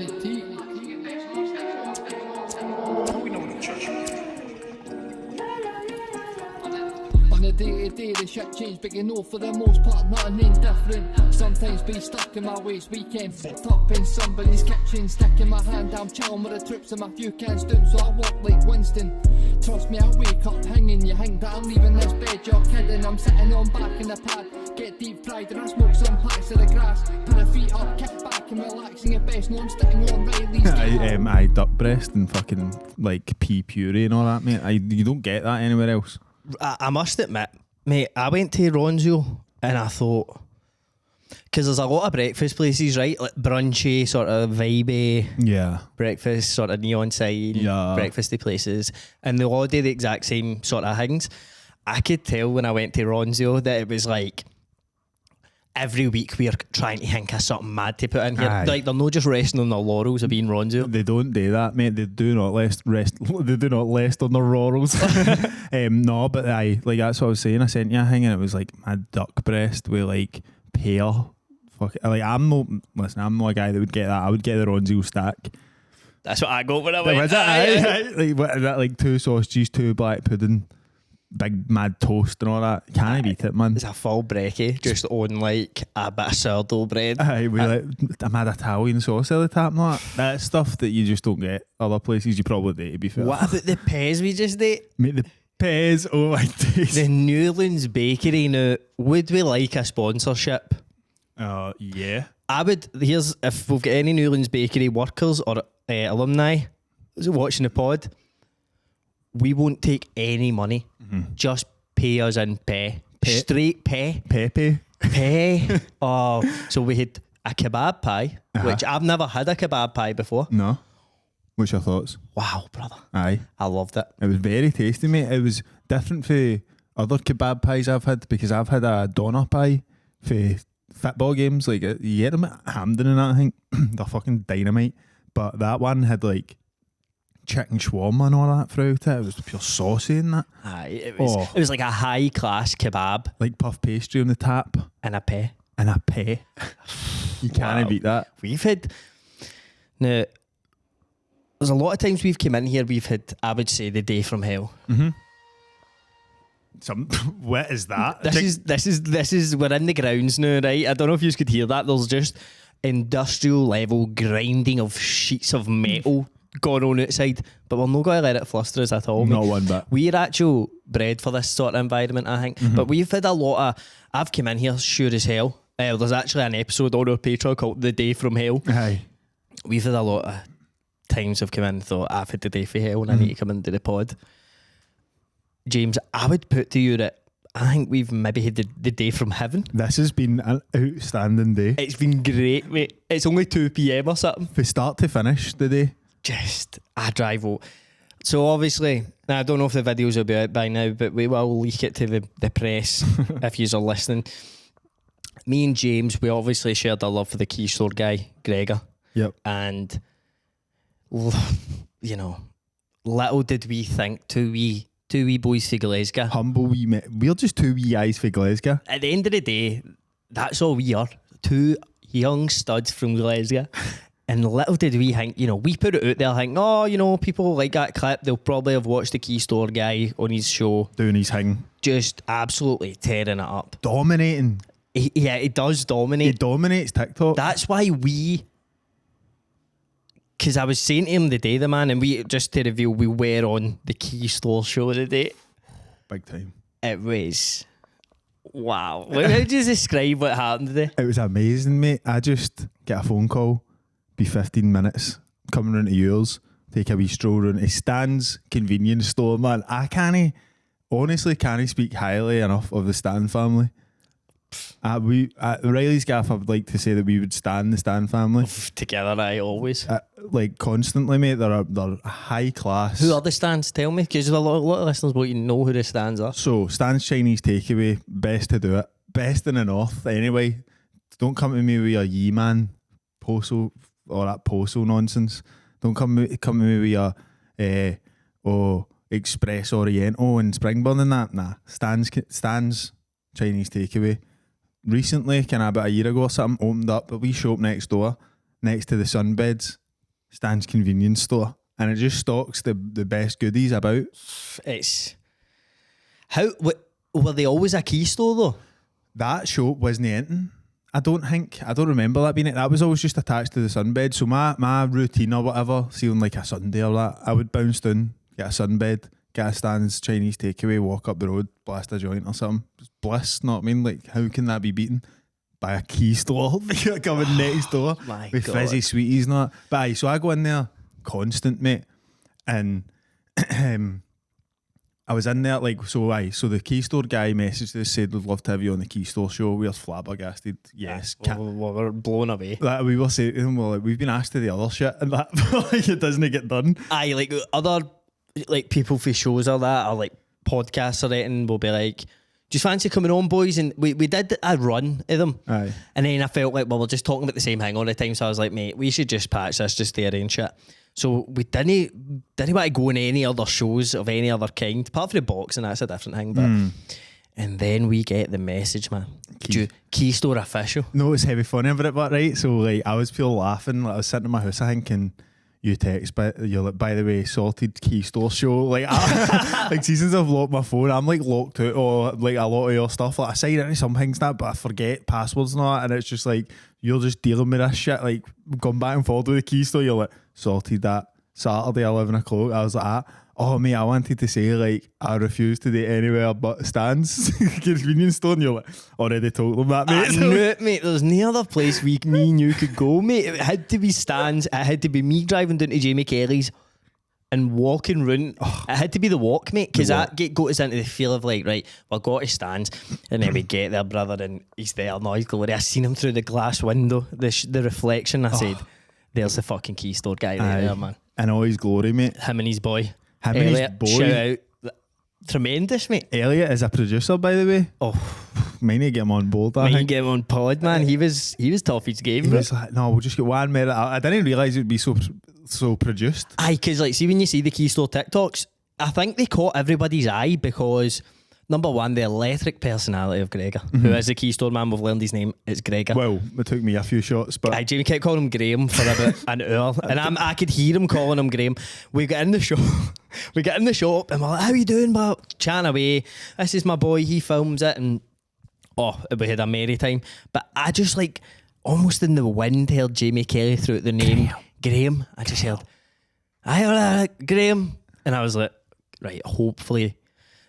On a day-to-day the shit change, but you know for the most part nothing indifferent. Sometimes be stuck in my ways, weekend fucked up in somebody's kitchen, sticking my hand, I'm chilling with the troops and my few cans down, so I walk like Winston. Trust me, I wake up hanging, you hang that I'm leaving this bed, you're kidding, I'm sitting on back in the pad, get deep fried and I smoke some packs of the grass, put the feet up, kick back and relaxing at best, no I'm sitting on Reilly's I duck breast and fucking like pea puree and all that, mate. You don't get that anywhere else. I must admit, mate, I went to Ronzio and I thought, because there's a lot of breakfast places, right? Like brunchy, sort of vibey, breakfast, sort of neon sign, breakfasty places, and they all do the exact same sort of things. I could tell when I went to Ronzio that it was like every week we're trying to think of something mad to put in here. Aye. Like they're not just resting on their laurels of being Ronzio. They don't do that, mate. They do not rest. They do not rest on their laurels. No, but like that's what I was saying. I sent you a thing and it was like my duck breast with like pear. Like I'm not a guy that would get that. I would get the Ronzio stack. That's what I got when I went. Was it? Aye. Like what is that? Like 2 sausages, 2 black pudding, big mad toast and all that. Can't beat it, man. It's a full brekkie just on like a bit of sourdough bread. Aye, with like a mad Italian sauce at the top and all that. That's stuff that you just don't get other places. You probably do, to be fair. What about the Pez we just did? Mate, the Pez, oh my days. The Newlands Bakery. Now, would we like a sponsorship? Yeah. I would. Here's, if we've got any Newlands Bakery workers or alumni watching the pod, we won't take any money. Just pay us in pay. Straight pay. Pepe. Pay. Oh, so we had a kebab pie, which I've never had a kebab pie before. No. What's your thoughts? Wow, brother. Aye. I loved it. It was very tasty, mate. It was different for other kebab pies I've had because I've had a doner pie for football games. Like, you get them at Hampden and that, I think. They're fucking dynamite. But that one had like chicken shawarma and all that throughout it. It was pure saucy in that. Aye, it was like a high class kebab. Like puff pastry on the tap. And a pay. And a pay. You can't beat that. We've had... Now, there's a lot of times we've come in here, we've had, I would say, the day from hell. What is that? This is we're in the grounds now, right? I don't know if you could hear that. There's just industrial level grinding of sheets of metal going on outside, but we're not going to let it fluster us at all. Not one bit. We're actual bred for this sort of environment, I think. But we've had a lot of... I've come in here sure as hell. There's actually an episode on our Patreon called The Day from Hell. Aye. We've had a lot of times I've come in and thought, I've had the day for hell and I need to come into the pod. James, I would put to you that I think we've maybe had the day from heaven. This has been an outstanding day. It's been great, mate. It's only 2 p.m. or something. From start to finish the day. Just, I drive out. So obviously, I don't know if the videos will be out by now, but we will leak it to the press if you are listening. Me and James, we obviously shared our love for the key store guy, Gregor. Yep. And, you know, little did we think, two wee boys for Glasgow. Humble wee mate. We're just 2 wee guys for Glasgow. At the end of the day, that's all we are. 2 young studs from Glasgow. And little did we think, you know, we put it out there thinking, oh, you know, people like that clip, they'll probably have watched the key store guy on his show. Doing his thing. Just absolutely tearing it up. Dominating. He does dominate. He dominates TikTok. That's why because I was saying to him the day, the man, and we, just to reveal, we were on the key store show today. Big time. It was, wow. How do you describe what happened today? It was amazing, mate. I just get a phone call, be 15 minutes, coming round to yours, take a wee stroll round to Stan's convenience store, man. I honestly can't speak highly enough of the Stan family. Reilly's Gaff, I would like to say that we would stand the Stan family Together, always. like constantly, mate. They're high class. Who are the Stans? Tell me, because a lot of listeners will know who the Stans are. So Stan's Chinese takeaway, best to do it, best in the north. Anyway, don't come to me with your Yee Man Poso or that Poso nonsense. Don't come to me with your Express Oriental and Springburn and that. Nah, Stan's Chinese takeaway. Recently, about a year ago or something, opened up a wee shop next door, next to the sunbeds, Stan's convenience store, and it just stocks the best goodies about. It's were they always a key store though? That shop wasn't anything. I don't remember that being it. That was always just attached to the sunbed. So my routine or whatever, see on like a Sunday or that, I would bounce down, get a sunbed, get a Stan's Chinese takeaway, walk up the road, blast a joint or something. It's bliss, know what I mean? Like, how can that be beaten by a key store coming next door with God. fizzy sweeties and all that? But aye, so I go in there constant, mate, and I was in there like, so the key store guy messaged us, said we'd love to have you on the key store show. We were flabbergasted. Yes. We're blown away. That we were saying to him, well, like, we've been asked to the other shit and that like it doesn't get done. Aye, like other like people for shows or that, or like podcasts or anything will be like, do you fancy coming on, boys? And we did a run of them. Aye. And then I felt like, well, we're just talking about the same thing all the time. So I was like, mate, we should just patch this just to arrange shit. So we didn't want to go on any other shows of any other kind, apart from the boxing, that's a different thing. But and then we get the message, man. Key store official. No, it's heavy funny about it, but right. So like I was pure laughing. Like, I was sitting in my house, I think, and you text, but you're like, by the way, sorted key store show. Like, like since I've locked my phone, I'm like locked out or like a lot of your stuff. Like I sign into some things that, but I forget passwords and all that, and it's just like you're just dealing with this shit. Like going back and forth with the key store, you're like, sorted that Saturday 11 o'clock. I was like, oh mate, I wanted to say like I refuse to do anywhere but Stan's convenience store, and you're like, already told them that, mate. I knew it, mate. There's no other place me and you could go, mate. It had to be Stan's. It had to be me driving down to Jamie Kelly's and walking round. It had to be the walk, mate, because that got us into the feel of like, right, we'll go to Stan's, and then we get there, brother, and he's there. No, he's glorious. I seen him through the glass window, the reflection. I said, there's the fucking key store guy there, man. And all his glory, mate. Him and his boy. Him Elliot, and his boy. shout out. Tremendous, mate. Elliot is a producer, by the way. Oh, might need to get him on board. I might think. get him on pod, man. He was tough his game. He was like, no, we'll just get one merit. I didn't realise it would be so produced. Aye, because like, see when you see the key store TikToks, I think they caught everybody's eye because number one, the electric personality of Gregor, who is the key store man. We've learned his name. It's Gregor. Well, it took me a few shots, but Jamie kept calling him Graham for about an hour, and I could hear him calling him Graham. We get in the shop, and we're like, "How you doing, bro?" Chatting away. This is my boy. He films it, and we had a merry time. But I just like almost in the wind heard Jamie Kelly throughout the name Graham. I just heard, "Hi, Graham," and I was like, right, hopefully.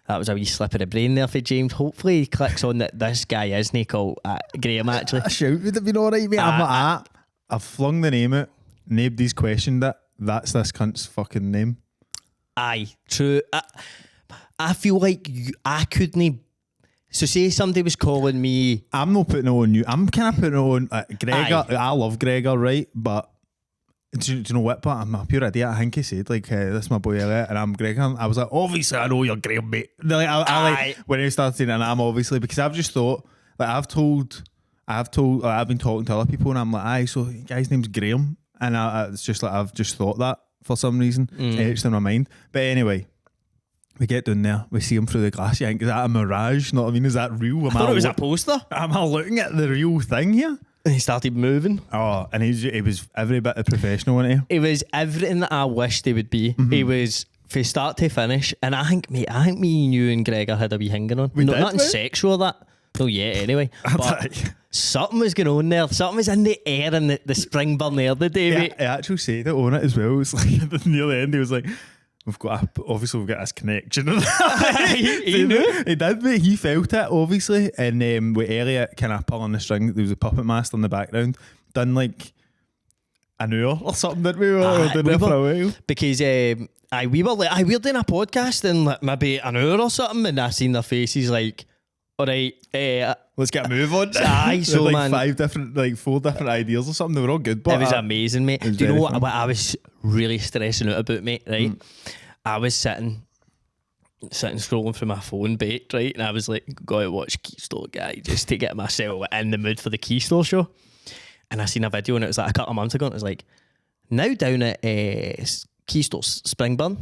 That was a wee slip of the brain there for James. Hopefully he clicks on that this guy isn't called Graham actually. A shout would have been alright, mate. I'm like, I've flung the name out. Nobody's questioned it. That's this cunt's fucking name. Aye, true. I feel like I couldn't. So say somebody was calling me. I'm not putting it on you. I'm kind of putting it on Gregor. Aye. I love Gregor, right? But do you know what? But I'm a pure idiot. I think he said like, "This is my boy Elliot," and I'm Gregor. I was like, obviously, I know you're Graham, mate. Like, I like when he started saying, and I'm obviously because I've just thought like I've been talking to other people, and I'm like, aye, so the guy's name's Graham, and it's just like I've just thought that for some reason. It's etched in my mind. But anyway. We get down there, we see him through the glass. You think, is that a mirage? Know what I mean? Is that real? I thought it was a poster. Am I looking at the real thing here? And he started moving. Oh, and he was every bit of professional, wasn't he? He was everything that I wished he would be. He was from start to finish. And I think me and you and Gregor had a wee hanging on. Nothing sexual that. No, yeah, anyway. But something was going on there. Something was in the air in the spring burn air the day, mate. He actually said it on it as well. It's like near the end, he was like, we've got this connection. He knew. He did, mate. He felt it, obviously. And with Elliot kind of pulling the string, there was a puppet master in the background. Done like an hour or something, didn't we? We were doing it for a while. Because we were doing a podcast in like maybe an hour or something, and I seen their faces like, all right, let's get a move on. Aye, so like man, 4 different ideas or something. They were all good, but it was amazing, mate. Do you know what I was really stressing out about, mate? Right, I was sitting scrolling through my phone, baked, right, and I was like, go to watch Key Store Guy just to get myself in the mood for the Key Store show. And I seen a video, and it was like a couple of months ago, and it was like, now down at Keystone Springburn,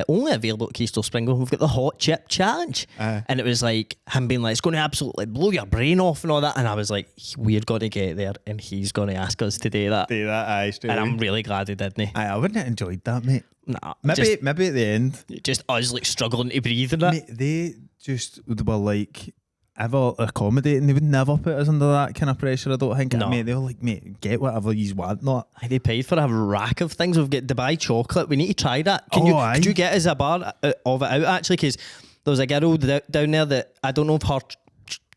only available at Keystone Springburn. We've got the hot chip challenge, and it was like him being like, it's going to absolutely blow your brain off and all that, and I was like, we're going to get there and he's going to ask us to do that, aye, straight and away. I'm really glad he didn't. I wouldn't have enjoyed that, mate. Nah, maybe at the end, just us like struggling to breathe and that. mate, they just were like ever accommodating. They would never put us under that kind of pressure, I don't think. No. Mate, they were like, mate, get whatever you want. Not They paid for a rack of things. We've got Dubai chocolate. We need to try that. aye. Could you get us a bar of it out, actually? Because there was a girl down there that I don't know if her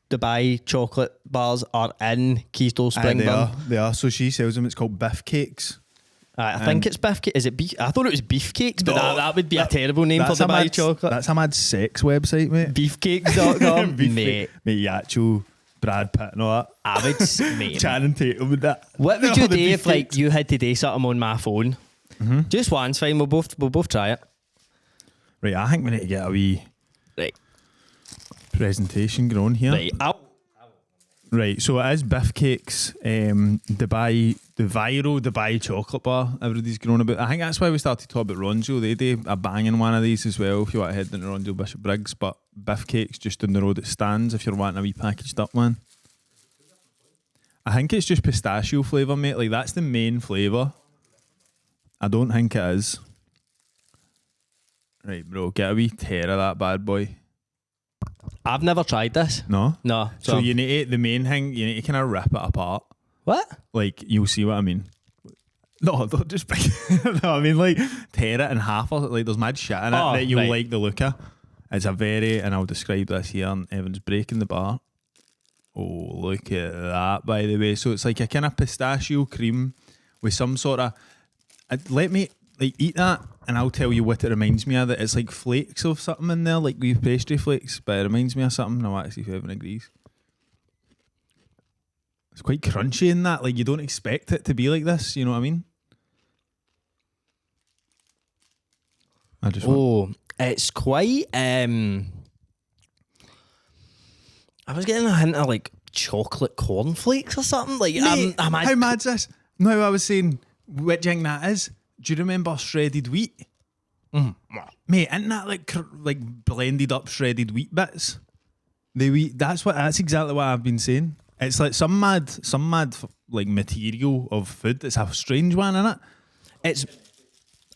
Dubai chocolate bars are in Keystone Springburn. They are. So she sells them. It's called Biff Cakes. I think it's Biff Cakes. Is it beef? I thought it was Beef Cakes, but No, that would be a terrible name for Dubai chocolate. That's a mad sex website, mate. Beefcakes.com. Mate, you actual Brad Pitt and all that. I would, mate. Channing Tatum with that. What would you The do beef if like cakes. you had to do something on my phone? Just one's fine. We'll both try it. Right, I think we need to get a wee Right. presentation going here. Right. Right, so it is Biff Cakes, the viral Dubai chocolate bar everybody's grown about. I think that's why we started talking about Ronjo. They do a banging one of these as well if you want to head into Ronjo Bishop Briggs, but Biff Cakes just in the road it stands if you're wanting a wee packaged up one. I think it's just pistachio flavour, mate. Like, that's the main flavour. I don't think it is. Right, bro, get a wee tear of that bad boy. I've never tried this. No? No. So you need to, the main thing, you need to kind of rip it apart. What? Like, you'll see what I mean. No, don't just break no, I mean, like, tear it in half or like, there's mad shit in it that you'll right. like the look of. It's a very, and I'll describe this here, and Evan's breaking the bar. Oh, look at that, by the way. So it's like a kind of pistachio cream with some sort of, let me, like, eat that, and I'll tell you what it reminds me of. That it's like flakes of something in there, like with pastry flakes, but it reminds me of something. I'll actually see if Evan agrees. It's quite crunchy in that. Like, you don't expect it to be like this. You know what I mean? I just want... It's quite. I was getting a hint of like chocolate cornflakes or something. Like, Mate, I'm how mad's this? No, I was saying, what do you think that is? Do you remember shredded wheat? Mate, isn't that like blended up shredded wheat bits? The wheat. That's exactly what I've been saying. It's like some mad like material of food. It's a strange one, isn't it? It's.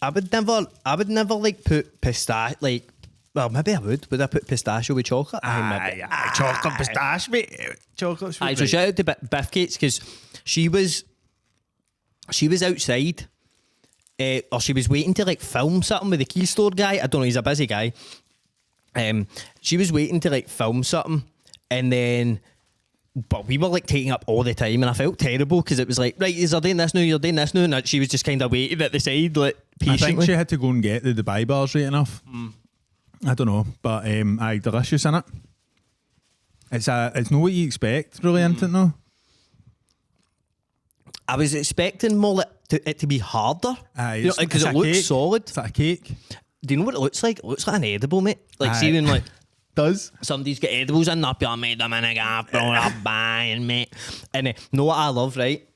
I would never like put pistachio. Like, well, maybe I would. Would I put pistachio with chocolate? Maybe. Chocolate pistache, mate. Chocolate. Aye, so shout out to Biff Cakes because she was outside, or she was waiting to like film something with the key store guy. I don't know, he's a busy guy. She was waiting to like film something, and then, but we were like taking up all the time, and I felt terrible because it was like, right, you're doing this now, and she was just kind of waiting at the side, like patiently. I think she had to go and get the Dubai bars right enough. I don't know, but aye, delicious, innit? It's not what you expect, really, isn't it? No. I was expecting more it to be harder, Aye, because it looks cake. solid. It's like a cake. Do you know what it looks like? It looks like an edible, mate. Like, see when like Does somebody's got edibles in up your mate, I'm in a Gaff, bro, I'm buying, mate. And know what I love, right?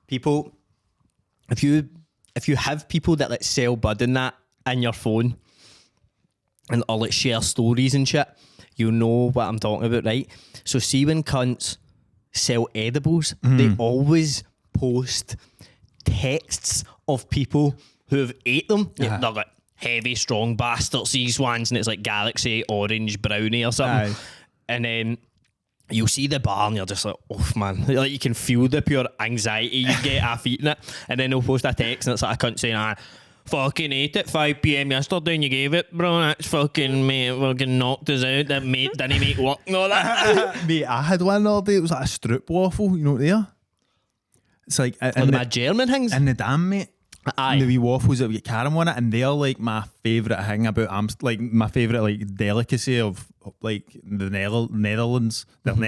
People, if you have people that like sell bud and that in your phone, and or like share stories and shit, you know what I'm talking about, right? So see when cunts sell edibles, they always post texts of people who have ate them. Uh-huh. They're like, heavy, strong bastards, these ones, and it's like Galaxy, Orange, Brownie or something. Aye. And then you'll see the bar and you're just like, oh man, like you can feel the pure anxiety you get after eating it. And then they'll post a text and it's like a cunt saying, fucking ate at 5 p.m. yesterday and you gave it, bro. That's fucking, mate, fucking knocked us out. That mate didn't make work and all that. Mate, I had one the other day. It was like a strip waffle, you know what they are? It's like One of my German things. in the dam, mate. Aye. And the wee waffles that we get caramel on it, and they're like my favourite thing about like my favourite like delicacy of like the Netherlands, and the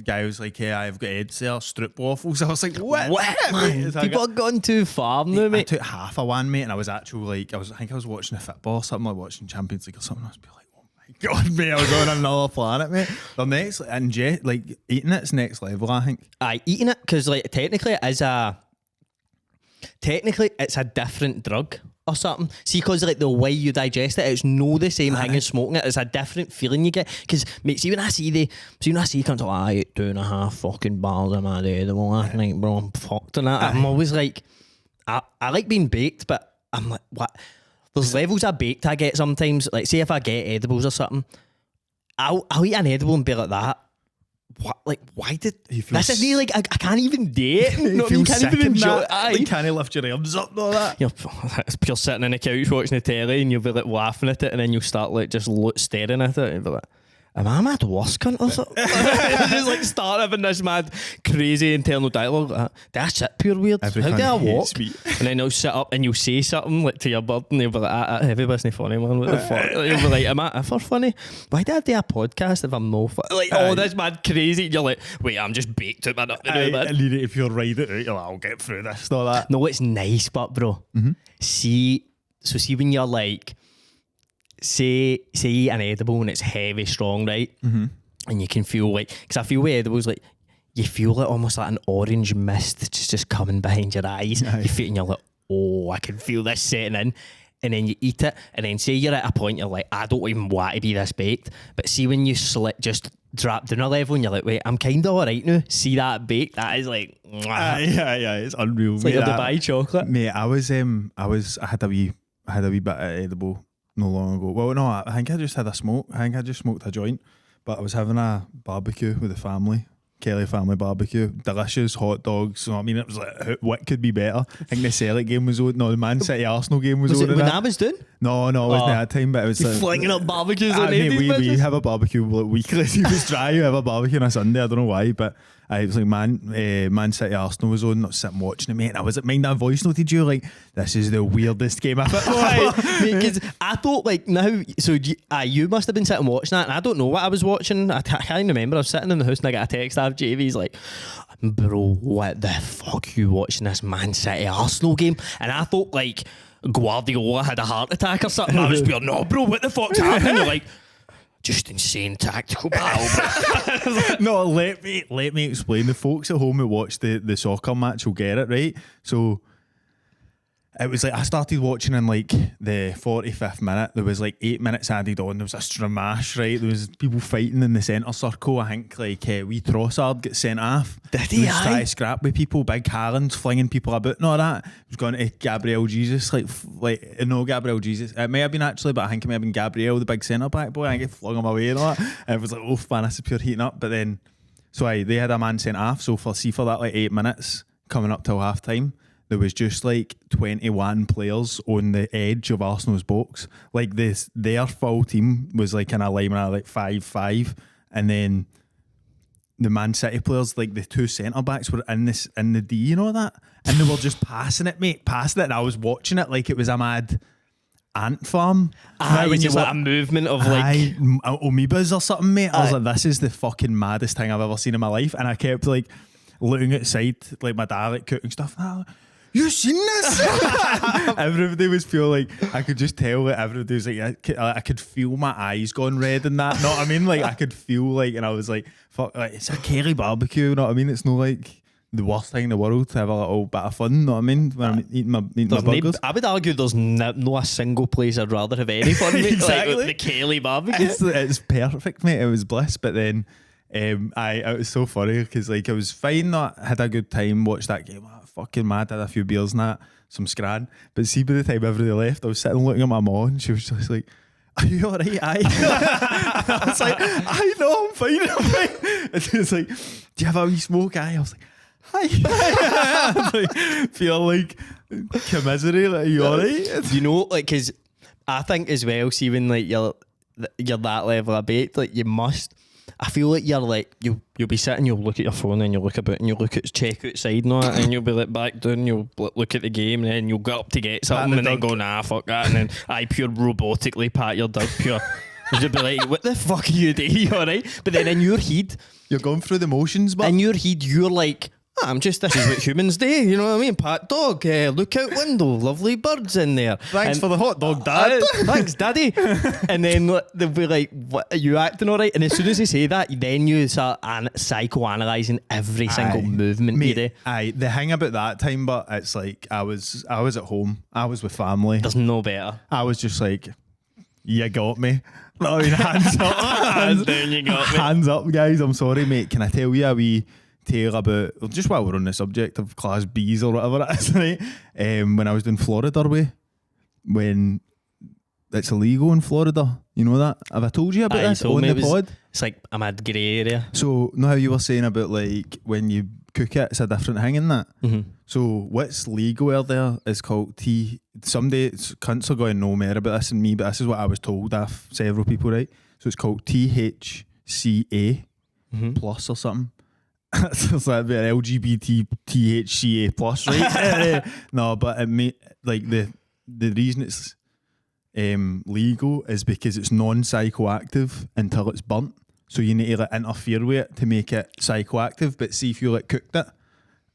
guy was like, "Hey, I've got Ed there, strip waffles." I was like, "What? Mate?" So People are going too far now, I mate. took half of one, mate, and I was actually like, I think I was watching a football or something, like watching Champions League or something. I was like, oh my god, mate, I was on another planet, mate. The next, and like eating it's next level, I think. Aye, eating it, because like technically it is a technically it's a different drug or something. See, because like the way you digest it, it's no the same thing as smoking it. It's a different feeling you get. Because mate, see when I see cunts like, I ate 2.5 fucking bars of my edible last night, bro, I'm fucked on that. I'm always like, I like being baked, but I'm like, what? There's levels of baked I get sometimes. Like, say if I get edibles or something, I'll eat an edible and be like that. What? Like, why did this is me? Like, I can't even do it. No, you can't even enjoy it. Like, can't lift your arms up and all that. You're sitting on the couch watching the telly and you'll be like laughing at it, and then you'll start like just staring at it and be like, am I mad worse cunt or something? Just like start having this mad crazy internal dialogue like, that's it pure weird. How do I walk? And then you'll sit up and you'll say something like to your bird and you'll be like, everybody's not funny, man, what the fuck? You'll be like, am I ever funny? Why did I do a podcast if I'm no funny? Like, oh, this mad crazy. You're like, wait, I'm just baked out, man, up to do, man. And if you're right it out, you're like, I'll get through this and all that. No, it's nice, but bro, see when you're like, say you eat an edible and it's heavy strong, right? And you can feel like, because I feel with edibles, like you feel like almost like an orange mist that's just coming behind your eyes. You feel and you're like, oh, I can feel this setting in. And then you eat it, and then say you're at a point you're like, I don't even want to be this baked. But see when you just drop down a level and you're like, wait, I'm kind of alright now. See that baked? That is like, yeah, it's unreal. It's like a Dubai chocolate. Mate, I had a wee bit of edible no long ago. Well, no, I think I just had a smoke. I think I just smoked a joint. But I was having a barbecue with the family. Kelly family barbecue. Delicious hot dogs. So, I mean, it was like, what could be better? I think the Celtic game was on. No, the Man City Arsenal game was on. Was it when I was doing? No, it wasn't that time, but it was like, flinging up barbecues on we have a barbecue like weekly. It was dry. You have a barbecue on a Sunday. I don't know why, but it was like Man City Arsenal was on. I was sitting watching it, mate. And I was like, mind that voice noted you like, this is the weirdest game I've because I thought like now, so you must have been sitting watching that, and I don't know what I was watching. I can't remember. I was sitting in the house and I got a text out of JV's like, bro, what the fuck you watching this Man City Arsenal game? And I thought like Guardiola had a heart attack or something. I was like, no, bro, what the fuck's happening? You're like, just insane tactical battle. No, let me explain. The folks at home who watch the soccer match will get it, right? So it was like I started watching in like the 45th minute. There was like 8 minutes added on. There was a stramash, right? There was people fighting in the centre circle. I think like wee Trossard gets sent off. Did he? Was trying to scrap with people. Big Haaland's flinging people about and all that. He was going to Gabriel Jesus, no Gabriel Jesus. It may have been actually, but I think it may have been Gabriel, the big centre back boy. I think he flung him away and all that. And it was like, oh man, this is pure heating up. But then, they had a man sent off. So for that like 8 minutes coming up till half time, there was just like 21 players on the edge of Arsenal's box. Like their full team was like in a line of like 5-5, and then the Man City players, like the two centre backs, were in the D and all that, and they were just passing it, and I was watching it like it was a mad ant farm. It was just like a movement of like amoebas or something, mate. I was like, this is the fucking maddest thing I've ever seen in my life, and I kept like looking outside, like my dad like cooking stuff. And I was like, you seen this? Everybody was feeling like, I could just tell that everybody was like, I could feel my eyes going red and that. Know what I mean? Like I could feel like, and I was like, fuck, like it's a Kelly barbecue. You know what I mean? It's not like the worst thing in the world to have a little bit of fun. Know what I mean? When I'm eating my burgers. I would argue there's no a single place I'd rather have any fun. Exactly. Like the Kelly barbecue. It's perfect, mate. It was bliss, but then. It was so funny because like it was fine. I had a good time. Watched that game. Fucking mad. Had a few beers and that, some scran. But see, by the time everybody left, I was sitting looking at my mom, and she was just like, "Are you all right?" I was like, "I know, I'm fine." And she was like, "Do you have a wee smoke?" I was like, "Hi." I was like, feel like commiserate. Like, are you all right? You know, like, because I think as well. See, when like you're that level of baked, like you must. I feel like you're like you'll be sitting, you'll look at your phone and you'll look about and you'll look at check outside and all that, and you'll be like back down, you'll look at the game and then you'll get up to get something and then go nah fuck that, and then I pure robotically pat your dog pure. You'll be like, what the fuck are you doing? Alright, but then in your head you're going through the motions, but in your head you're like, this is what humans do, you know what I mean? Pat dog, look out window, lovely birds in there. Thanks for the hot dog, Dad. Thanks, Daddy. And then they'll be like, what, are you acting all right? And as soon as they say that, then you start psychoanalyzing every single movement you do. The thing about that time, but it's like I was at home, I was with family. There's no better. I was just like, you got me. I mean, hands up. Hands down, you got me. Hands up, guys. I'm sorry, mate. Can I tell you a wee tale about, just while we're on the subject of Class Bs or whatever it is, right? When I was doing Florida way, when it's illegal in Florida, you know that? Have I told you about this on the pod? It's like a mad grey area. So, know how you were saying about like when you cook it, it's a different thing in that? Mm-hmm. So, what's legal out there is called someday cunts are going to know more about this than me, but this is what I was told off several people, right? So, it's called THCA plus or something. It's like a bit LGBT THCA plus, right? No, but it like the reason it's legal is because it's non-psychoactive until it's burnt. So you need to like interfere with it to make it psychoactive. But see if you like cooked it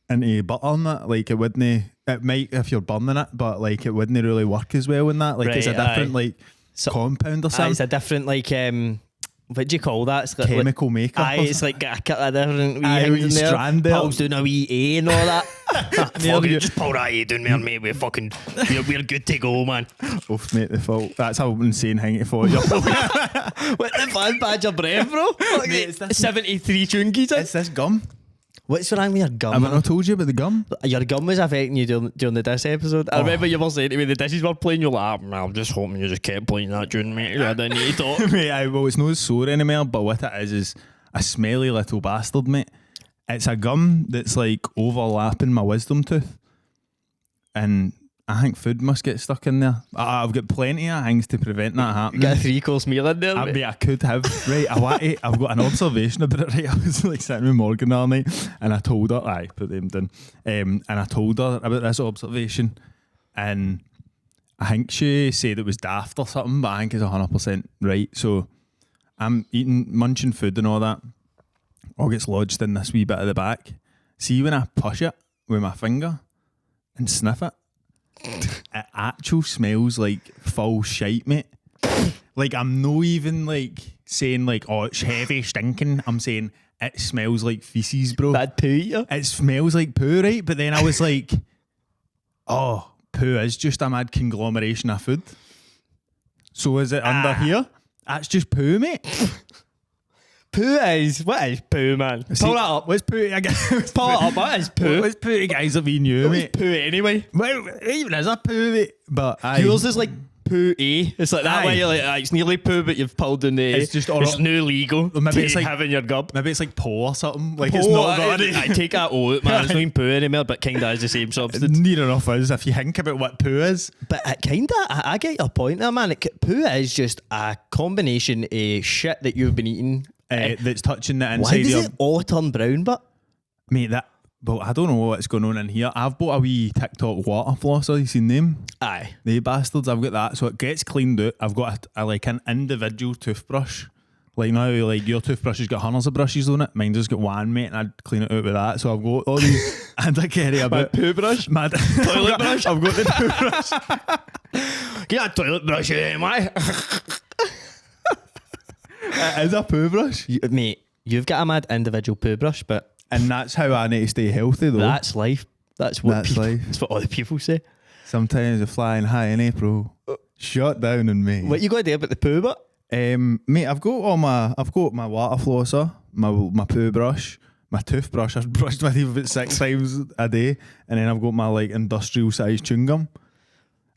into butter on that, like it wouldn't. It might if you're burning it, but like it wouldn't really work as well in that. Like it's a different like compound or something. It's a different like what do you call that? It's like, chemical makeup. It's like a couple of different wee things in there. Strand there. Paul's doing a wee A and all that. Fucking just pour that A down there, mate. We're good to go, man. Oof, mate, the fault. That's how insane thing to fault you. What the fan badge your breath, bro? Mate, 73 chunkies. It's this gum. What's wrong with your gum? Have I not told you about the gum? Your gum was affecting you during the dish episode. I remember you were saying to me the dishes were playing. You're like, I'm just hoping you just kept playing that tune, mate. I didn't need to talk. Mate, well, it's no sore anymore, but what it is a smelly little bastard, mate. It's a gum that's like overlapping my wisdom tooth. And I think food must get stuck in there. I've got plenty of things to prevent that happening. Get a 3-course meal in there, mate. I could have. Right, I've got an observation about it, right? I was like sitting with Morgan all night and I told her, put them down. And I told her about this observation and I think she said it was daft or something, but I think it's 100% right. So I'm munching food and all that. All gets lodged in this wee bit at the back. See when I push it with my finger and sniff it, it actually smells like full shite, mate. Like I'm not even like saying like, oh, it's heavy stinking. I'm saying it smells like feces, bro. Bad poo, yeah. It smells like poo, right? But then I was like, oh, poo is just a mad conglomeration of food. So is it under here? That's just poo, mate. What is poo, man? Pull that up. What's poo? Pull it up. What is poo? What's poo, guys? Have you knew, mate? Poo anyway. Well, even as a poo, mate. But yours is like poo A. It's like that way. You're like, it's nearly poo, but you've pulled in the A. It's just it's no legal. Maybe it's like having your gub. Maybe it's like poo or something. Like poo, it's not got it. I take that O out, man. It's not even poo anymore, but kind of is the same substance. Near enough is if you think about what poo is. But it kind of, I get your point there, man. Poo is just a combination of shit that you've been eating. That's touching the inside. Why does it all turn brown, but? Mate, well, I don't know what's going on in here. I've bought a wee TikTok water flosser. You seen them? Aye. They bastards, I've got that. So it gets cleaned out. I've got a like an individual toothbrush. Like now, like your toothbrush has got hundreds of brushes on it. Mine's just got one, mate, and I'd clean it out with that. So I've got all these, and I carry a bit. Poo brush? Toilet brush? I've got the toothbrush. Get that toilet brush in, mate. It is a poo brush. Mate, you've got a mad individual poo brush, but... And that's how I need to stay healthy, though. That's life. That's what all the people say. Sometimes you're flying high in April. Shut down on me. What you got to do about the poo bit? Mate, I've got my water flosser, my poo brush, my toothbrush. I've brushed my teeth about 6 times a day, and then I've got my like industrial sized chewing gum.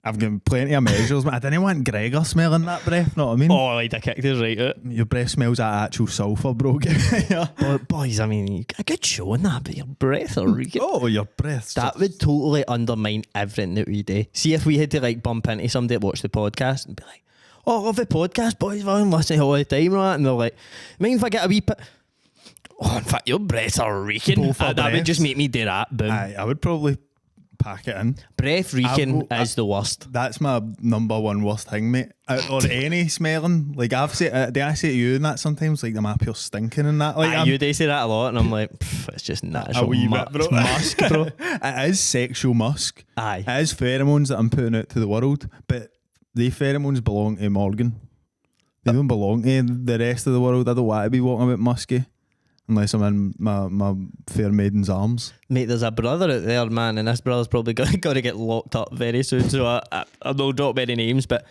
I've got plenty of measures, but I didn't want Gregor smelling that breath, know what I mean? Oh, like the kicked us right out. Your breath smells like actual sulphur, bro. Boys, I mean, a good show in that, but your breath are really Oh, your breath. That would totally undermine everything that we do. See if we had to like bump into somebody that watched the podcast and be like, oh, I love the podcast, boys, I'm listening all the time, right? And they're like, mind if I get a wee bit... Oh, in fact, your breaths are reeking. That would just make me do that, boom. I would probably pack it in. Breath reeking is the worst. That's my number one worst thing, mate. Or any smelling. Like I've said, I say to you and that sometimes, like, am I pure stinking and that? Like, you do say that a lot, and I'm like, it's just natural. A wee bit, bro. Musk, bro. It is sexual musk. Aye. It is pheromones that I'm putting out to the world, but the pheromones belong to Morgan. They don't belong to the rest of the world. I don't want to be walking about musky unless I'm in my fair maiden's arms. Mate, there's a brother out there, man, and this brother's probably got to get locked up very soon, so I don't drop any names, but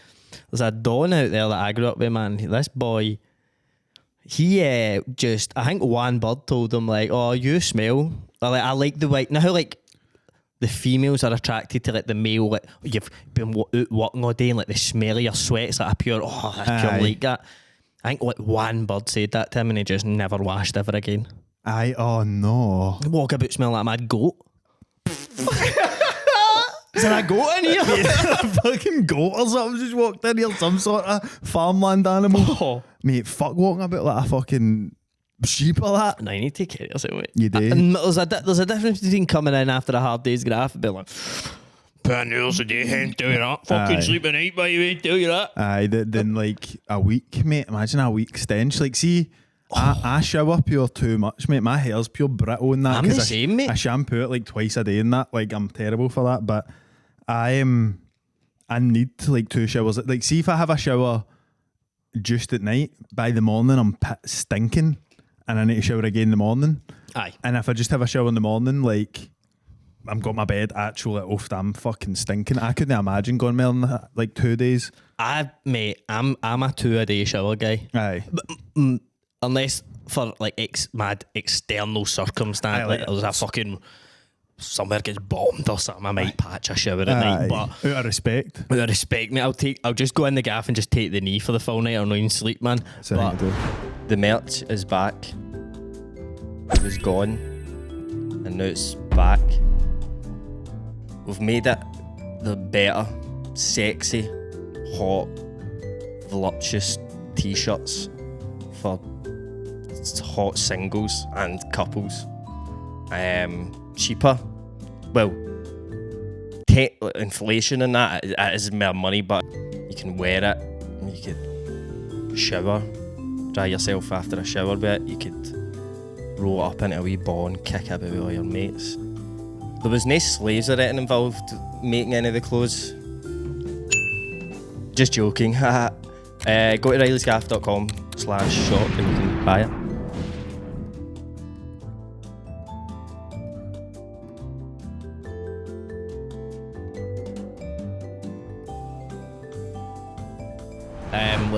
there's a Don out there that I grew up with, man. This boy, he just, I think one bird told him, like, oh, you smell. Or like, I like the way, now how like the females are attracted to like the male, like you've been out working all day and like the smell of your sweat's like a pure, oh, that's pure like that. I think like one bird said that to him and he just never washed ever again. Aye, oh no. Walk about smelling like a mad goat. Is there a goat in here? A fucking goat or something just walked in here, some sort of farmland animal. Oh. Mate, fuck walking about like a fucking sheep or that. No, you need to take care of yourself, mate. You do. And there's a difference between coming in after a hard day's graft and being like, "Panels a day, hen, tell you that. Fucking sleep at night, by the way, tell you that." Aye, then like a week, mate. Imagine a week stench. Like, see, I shower pure too much, mate. My hair's pure brittle and that. I'm the same, mate. I shampoo it like twice a day and that. Like, I'm terrible for that. But I need to like 2 showers. Like, see if I have a shower just at night, by the morning I'm stinking. And I need to shower again in the morning. Aye. And if I just have a shower in the morning, like, I've got my bed actually off, I'm fucking stinking. I couldn't imagine going more than like 2 days. Mate, I'm a 2-a-day shower guy. Aye. Unless for like mad external circumstance, like there's a fucking somewhere gets bombed or something, I might patch a shower at night. But out of respect, mate, I'll just go in the gaff and just take the knee for the full night or not even sleep, man. But the merch is back. It was gone, and now it's back. We've made it the better, sexy, hot, voluptuous t-shirts for hot singles and couples. Cheaper. Well, inflation and that is more money, but you can wear it. You could shower, dry yourself after a shower bit. You could roll up into a wee ball and kick about with all your mates. There was no slaves or anything involved making any of the clothes. Just joking. Go to reillysgaff.com/shop and you can buy it.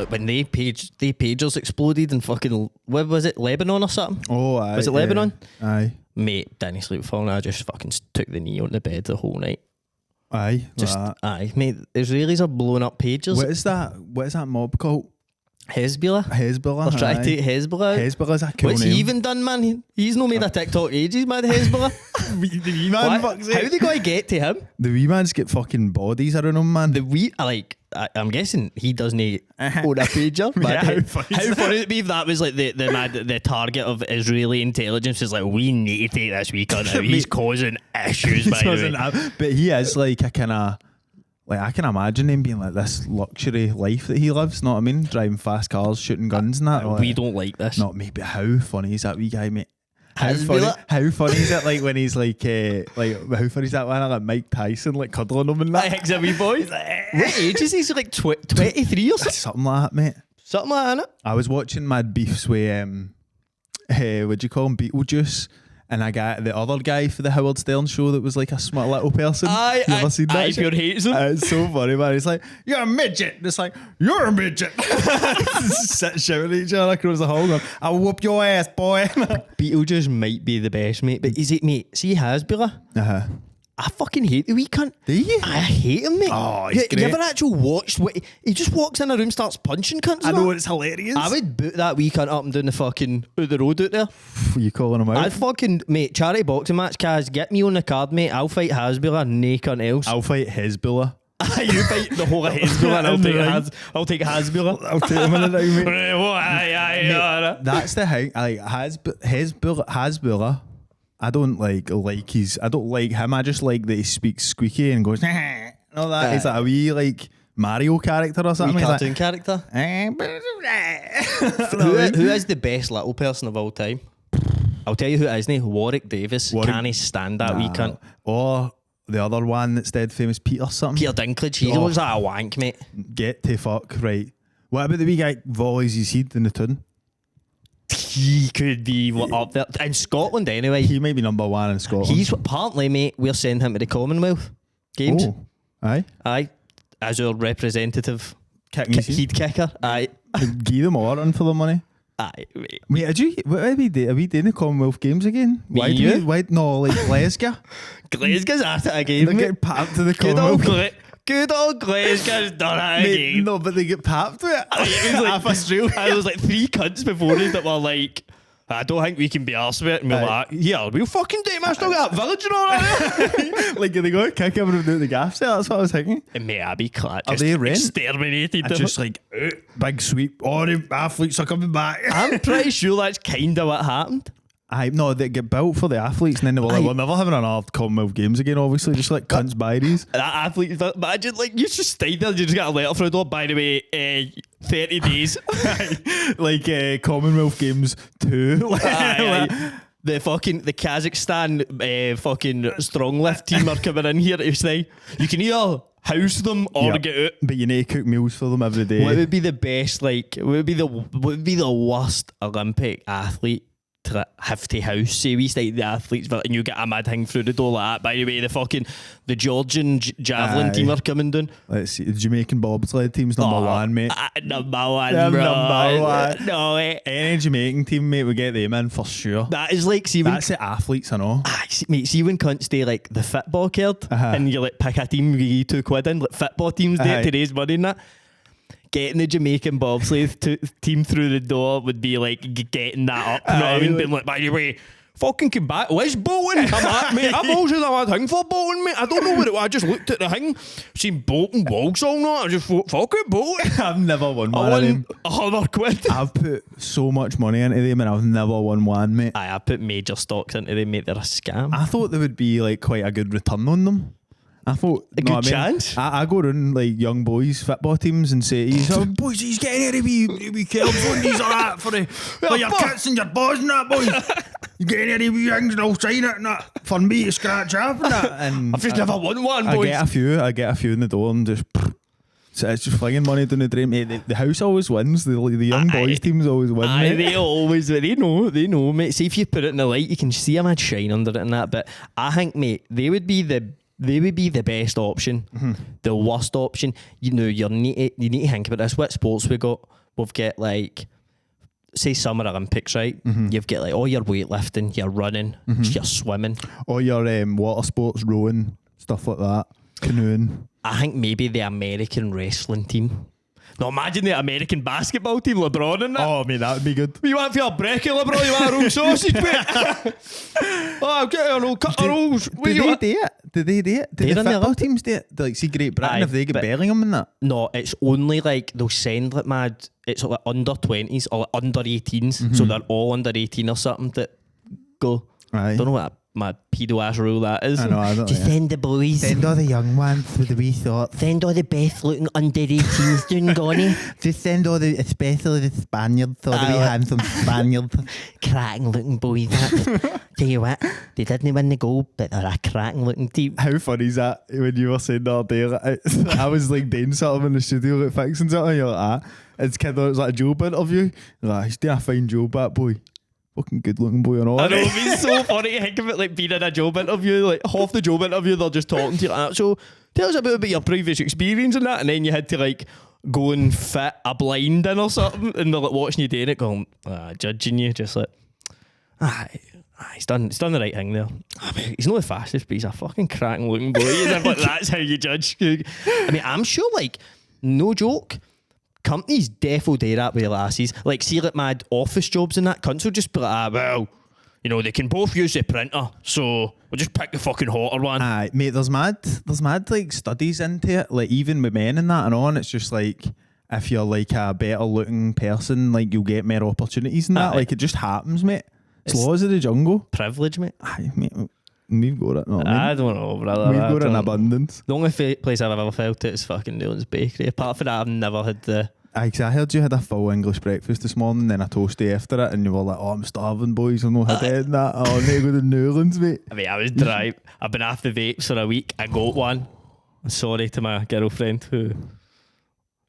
When they pagers exploded in fucking, what was it, Lebanon or something? Oh, aye. Was it Lebanon? Aye. Mate, didn't sleep for I just fucking took the knee on the bed the whole night. Aye. Just, aye. Mate, Israelis are blowing up pagers. What is that mob called? Hezbollah. Hezbollah. They're trying to take Hezbollah. Hezbollah's a cool What's name. he even done, man? He's not made a TikTok ages, man, Hezbollah. The wee man, fuck's sake. How they going to get to him? The wee man's get fucking bodies around him, man. I'm guessing he doesn't own a pager. Yeah, how funny would it be if that was like the target of Israeli intelligence is like, we need to take this wee cunt out. He's causing issues, by the way. But he is like a kind of, like, I can imagine him being like this luxury life that he lives, know what I mean? Driving fast cars, shooting guns and that. We don't like this. Not me, but how funny is that wee guy, mate? How funny is it, like, when he's like how funny is that when like Mike Tyson like cuddling him and that? Like a wee boy. What age is he? So like 23 or something? Something like that, mate. Something like that. I was watching Mad Beefs with what do you call him, Beetlejuice, and I got the other guy for the Howard Stern show that was like a smart little person. You ever seen that? Pure hates him. It's so funny, man. He's like, you're a midget. And it's like, you're a midget. Sit shouting at each other across the hall going, I'll whoop your ass, boy. Beetlejuice might be the best, mate. But is it, mate? See Hezbollah? I fucking hate the wee cunt. Do you? I hate him, mate. Oh, he's great. You ever actually watched what he just walks in a room, starts punching cunts? I know, it's hilarious. I would boot that wee cunt up and down the fucking out the road out there. You calling him out? I'd fucking, mate, charity boxing match, Kaz, get me on the card, mate. I'll fight Hezbollah, no cunt else. I'll fight Hezbollah. You fight the whole of Hezbollah and I'll take Hezbollah. I'll take him in the ring, mate. That's the thing. Like Hezbollah, I don't like his. I don't like him. I just like that he speaks squeaky and goes. All that. He's like a wee like Mario character or something. Wee He's cartoon like, character. Who is the best little person of all time? I'll tell you who it is, Warwick Davis. Can he stand that wee cunt? Or the other one that's dead famous, Peter something. Peter Dinklage. He looks like a wank, mate. Get to fuck, right. What about the wee guy volleys his head in the tune? He could be up there. In Scotland, anyway. He might be number one in Scotland. He's apparently, mate, we're sending him to the Commonwealth Games. Oh, aye. As our representative heat kicker. Aye. Give them all a run for the money. Aye, mate. Mate, what are we doing the Commonwealth Games again? Glasgow? Glasgow's at it again, They mate. get papped to the Commonwealth. Good old Glasgow's done it again. No, but they get papped to it. It was like, half Australia. There was like 3 cunts before us that were like, I don't think we can be arsed with it. And we're like, yeah, we'll fucking do it, man. Still got that village and all that. Like, are they going to kick him and do the Gaff set? That's what I was thinking. And mate, I'd be clad. Are they rent? Exterminated. And just like, big sweep. All the athletes are coming back. I'm pretty sure that's kind of what happened. No, they get built for the athletes and then they were like, we're never having another Commonwealth Games again, obviously. Just like cunts buy these. That athlete, imagine like you just stayed there, you just got a letter through the door, by the way, 30 days. Like Commonwealth Games 2. The Kazakhstan fucking strong lift team are coming in here to say you can either house them or get out. But you need to cook meals for them every day. What would be the best, like, what would be the worst Olympic athlete to have to house? Say we stay the athletes and you get a mad thing through the door like that. By the way, the Georgian javelin team are coming down. Let's see, the Jamaican bobsled team's number one, mate. Number one, They're bro. number one. No way. Any Jamaican team, mate, we get them in for sure. That is like, see when, that's the athletes, I know. Mate, see when cunts stay like the football card and you like pick a team, you give £2 in, like football teams do to raise money and that. Getting the Jamaican bobsleigh team through the door would be like getting that up. You know what I mean? Being like, by the way, fucking come back. Where's Bolton? Come at mate. I've always had a thing for Bolton, mate. I don't know what it was. I just looked at the thing, seen Bolton Wogs all night. I just thought, fuck it, Bolton. I've never won one I of them. won £100. I've put so much money into them and I've never won one, mate. I put major stocks into them, mate. They're a scam. I thought there would be like quite a good return on them. I thought a good chance. I go around like young boys football teams and say to you, boys, he's getting here to be careful and these are that for your kits and your balls and that, boys. You getting here to be things and I'll sign it and that for me to scratch off and that. And I've just never won one, boys. I get a few in the door and just so it's just flinging money down the drain. Mate, the house always wins. The young boys teams always win. Mate. They always they know, mate. See if you put it in the light, you can see a mad shine under it and that. But I think, mate, they would be the best option. The worst option, you need to think about this. What sports we got? We've got like, say Summer Olympics, right? You've got like all your weightlifting, your running, your swimming, all your water sports, rowing, stuff like that, canoeing. I think maybe the American wrestling team. Now imagine the American basketball team, LeBron and that. Oh, mate, that would be good. You want for your brekkie, LeBron? You want a roll sausage, mate? Oh, get a roll, cut a rolls. Do they do it? Do the football teams do it? Like, see Great Britain, if they get Bellingham and that? No, it's only like they'll send like mad. It's like under 20s or like under 18s, so they're all under 18 or something that go. Right. Don't know what my pedo ass rule that is. I know, I don't Just send the boys. Send all the young ones with the wee thoughts. Send all the best looking under 18s doing Gonnie. Just send all the, especially the Spaniards, all the wee handsome Spaniards. Cracking looking boys. Tell you what, they didn't win the goal, but they're a cracking looking team. How funny is that when you were saying the other day? Like, I was like doing something in the studio, like fixing something, you're like, it's kind of like a job interview. You're like, he's doing a fine job, that boy. Fucking good looking boy and all. I know, it'd be so funny to think of it like being in a job interview, like half the job interview they're just talking to you like that. So tell us about your previous experience and that, and then you had to like go and fit a blind in or something, and they're like watching you doing it, going judging you, just like he's done the right thing there. He's not the fastest, but he's a fucking cracking looking boy. Like, that's how you judge. I mean, I'm sure, like, no joke, companies defo do that with lasses. Like, see, like mad office jobs and that, cunts will just be like, well, you know, they can both use the printer, so we'll just pick the fucking hotter one. Aye, mate, there's mad like studies into it, like even with men and that and on, it's just like if you're like a better looking person, like you'll get more opportunities and that. Like it just happens, mate. It's laws of the jungle. privilege, mate. Aye, mate. We've got it. No, I don't know, brother. We've I got it in don't- abundance. The only place I've ever felt it is fucking Dylan's Bakery. Apart from that, I've never had the... Aye, 'cause I heard you had a full English breakfast this morning, then a toasty after it, and you were like, "Oh, I'm starving, boys. I'm not had it and that. Oh, I need to go to Newlands, mate." I mean, I was dry. I've been off the vapes for a week. I got one. I'm sorry to my girlfriend who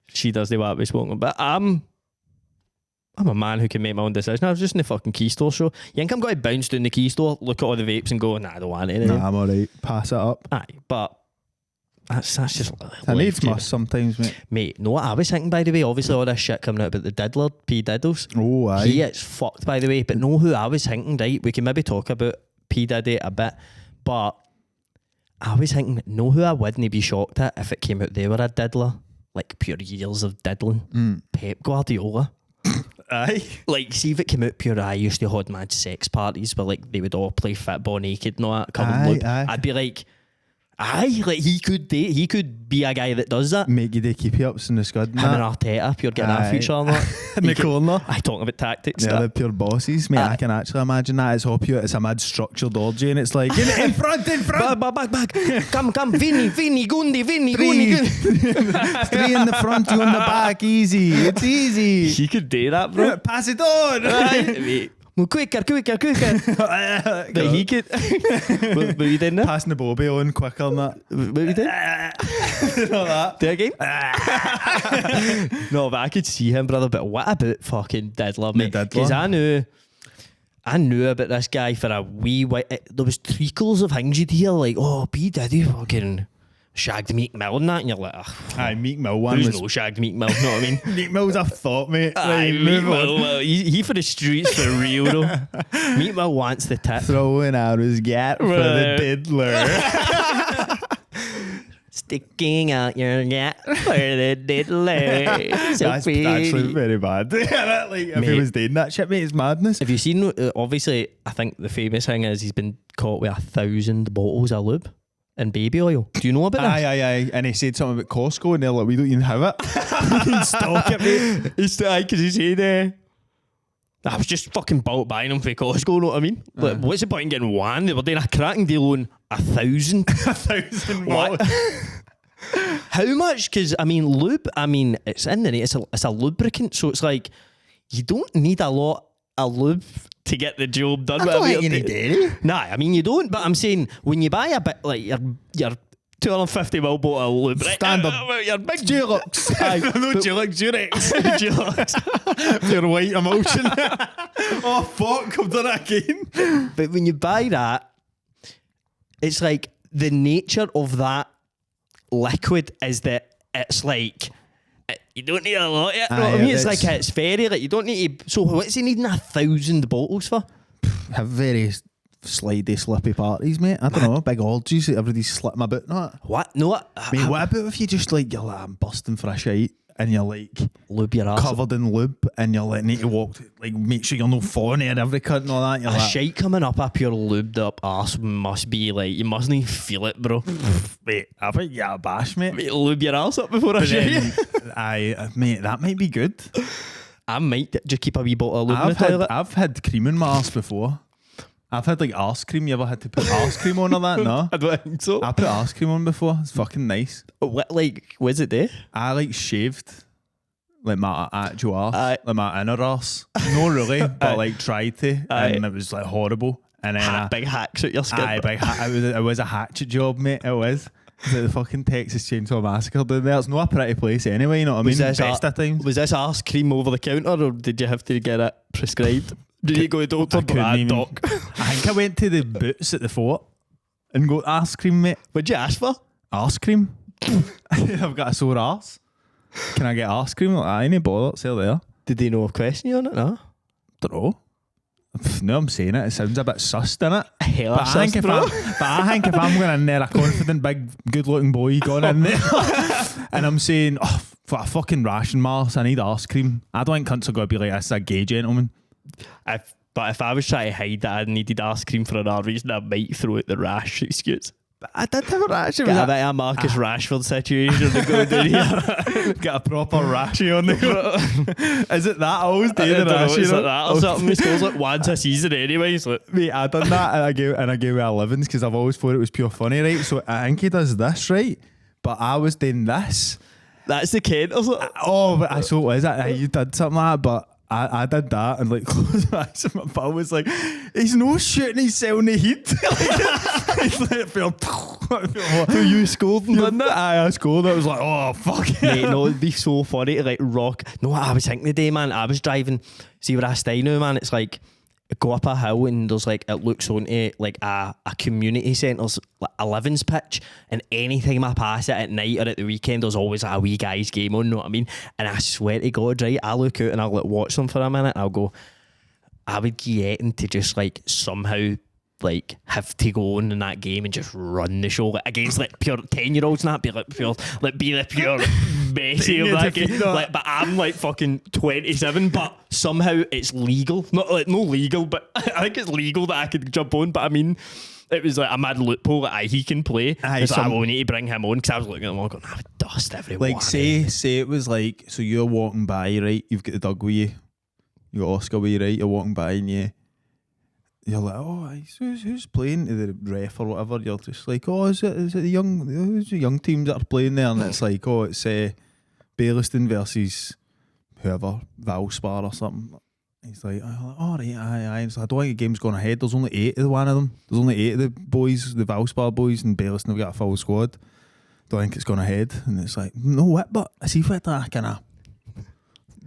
she does the what we smoking, but I'm a man who can make my own decision. I was just in the fucking key store show. You think I'm going to bounce down the key store, look at all the vapes, and go, "Nah, I don't want it." Nah, I'm alright. Pass it up. Aye, but that's just. I needs must sometimes, mate. Mate, know what I was thinking, by the way? Obviously, all this shit coming out about the diddler, P. Diddles. Oh, aye. He is fucked, by the way. But know who I was thinking, right? We can maybe talk about P. Diddy a bit, but I was thinking, know who I wouldn't be shocked at if it came out they were a diddler? Like, pure years of diddling. Pep Guardiola. Aye. Like, see if it came out pure, I used to hold mad sex parties where, like, they would all play football naked and all that. Aye, Lube. aye. I'd be like, aye, like, he could be a guy that does that. Make you do keepy-ups in the scud and Him and that. Arteta, pure getting Aye. that future on that. In the corner. I talking about tactics. Yeah, that. the pure bosses, mate. I can actually imagine that. It's all pure. It's a mad structured orgy, and it's like in front. Back. Come, Vinny, Gundi. Three in the front, two in the back. Easy. It's easy. He could do that, bro. Pass it on. Mate. Well, quicker. But he could. What you did now? Passing the bobby on quicker than that. What you did? Not that. Do it again? No, but I could see him, brother. But what about fucking Diddler, mate? Diddler. Because I knew about this guy for a wee while. There was treacles of things you'd hear, like, "Oh, P. Diddy fucking shagged Meek Mill and that," and you're like, "Ugh, Aye, Meek Mill one who's was. no shagged Meek Mill?" You know what I mean? Meek Mill's a thought, mate. Aye, Like, Meek move on. Mill, well, he for the streets for real though. Meek Mill wants the tip. Throwing out his gap for the diddler. Sticking out your gap for the diddler. So That's pretty. actually very bad. Like, if Mate. he was doing that shit, mate, it's madness. Have you seen? Obviously, I think the famous thing is he's been caught with 1,000 bottles of lube and baby oil. Do you know about this? Aye. And he said something about Costco, and they're like, "We don't even have it." You can stock it, mate. He's because he said, I was just fucking buying them for Costco, know what I mean? Like, what's the point in getting one? They were doing a cracking deal on 1,000. 1,000 What? How much? Because, I mean, lube, it's in the name, it's a lubricant, so it's like, you don't need a lot of lube to get the job done. I don't whatever think you you're need doing. any. Nah, I mean, you don't, but I'm saying, when you buy a bit, like, your 250ml bottle of lube, right? Standard. Your big Dulux. Aye, No, but- Dulux, Durex. Dulux. Pure white emulsion. Oh, fuck, I've done it again. But when you buy that, it's like the nature of that liquid is that it's like you don't need a lot of it. You know what I Aye, mean? It's it's- like it's fairy. Like you don't need to. So what's he needing 1,000 bottles for? Have very slidey, slippy parties, mate. I don't know, big orgies that everybody's slip my boot. Not. What? No. Mate, what about if you just like, you're like, I'm busting for a shite, and you're like Lube your ass. covered in lube, and you're like, need to walk, like, make sure you're not falling in every cut and all that. You're A like, shite coming up a pure lubed up ass must be like you mustn't even feel it, bro. mate, I think you got a bash, mate. Mate, lube your ass up before I But shit. then, mate, that might be good. I might just keep a wee bottle of lube in the toilet. I've had cream in my arse before. I've had like arse cream. You ever had to put arse cream on or that? No. I don't think so. I put arse cream on before. It's fucking nice. What was it there? I like shaved like my actual arse, Aye. like my inner arse. No, really, but like tried to, Aye. and it was like horrible. And then Big hacks at your skin. aye, bro. it was a hatchet job, mate. It was. It's like the fucking Texas Chainsaw Massacre down there. It's not a pretty place anyway. You know what I mean? Best of times. Was this arse cream over the counter or did you have to get it prescribed? Did you go to doctor? I couldn't even- Doc. I think I went to the Boots at the fort and got arse cream, mate. What'd you ask for? Arse cream. I've got a sore arse. Can I get arse cream? Like, I ain't bother. It's there. There. Did they know question you on it? No. Don't know. No, I'm saying it. It sounds a bit sus, doesn't it? Hell, But I think if I'm going in there, a confident, big, good-looking boy going in there, and I'm saying, "Oh, for a fucking ration, Mars, I need arse cream." I don't think cunts are going to be like, "This is a gay gentleman." But if I was trying to hide that I needed ice cream for another reason, I might throw out the rash excuse. I did have a rash. It was Got a bit of a Marcus Rashford situation to go down here. Got a proper rashy on the Is it that? I always do the rashy. It's like that or something. He scores like once a season anyway. He's like, Mate, I done that and I gave it 11s because I've always thought it was pure funny, right? So I think he does this, right? But I was doing this. that's the kid or something. Oh, but I so what is it? You did something like that, but I did that and like closed my eyes and my pal was like, he's no shooting, he's selling the heat. He's like, So you scored and done that? I scored. I was like, oh fuck it. Mate, no, it'd be so funny to like rock. No, what I was thinking today, man, I was driving, see where I stay now, man, it's like go up a hill and there's like, it looks onto like a community centre's like 11s pitch, and anytime I pass it at night or at the weekend there's always like a wee guys game on, know what I mean? And I swear to God, right, I look out and I'll like watch them for a minute and I'll go, I would get into just like somehow like have to go on in that game and just run the show like, against like pure 10-year-olds, not be like pure like be the pure Messi of that game. Like, but I'm like fucking 27, but somehow it's legal. Not like no legal, but I think it's legal that I could jump on. But I mean, it was like a mad loophole that he can play. So I will need to bring him on because I was looking at him and going, I would dust everyone. Like say it was like, so you're walking by, right? You've got the dog with you. You got Oscar with you, right? You're walking by and you're like, oh, who's playing to the ref or whatever? You're just like, oh, is it the young teams that are playing there? And it's like, oh, it's Bayliston versus whoever, Valspar or something. He's like, oh, right, aye. So I don't think the game's going ahead. There's only 8 of the one of them. There's only 8 of the boys, the Valspar boys, and Bayliston have got a full squad. Don't think it's going ahead. And it's like, no, what? But I see for that kind of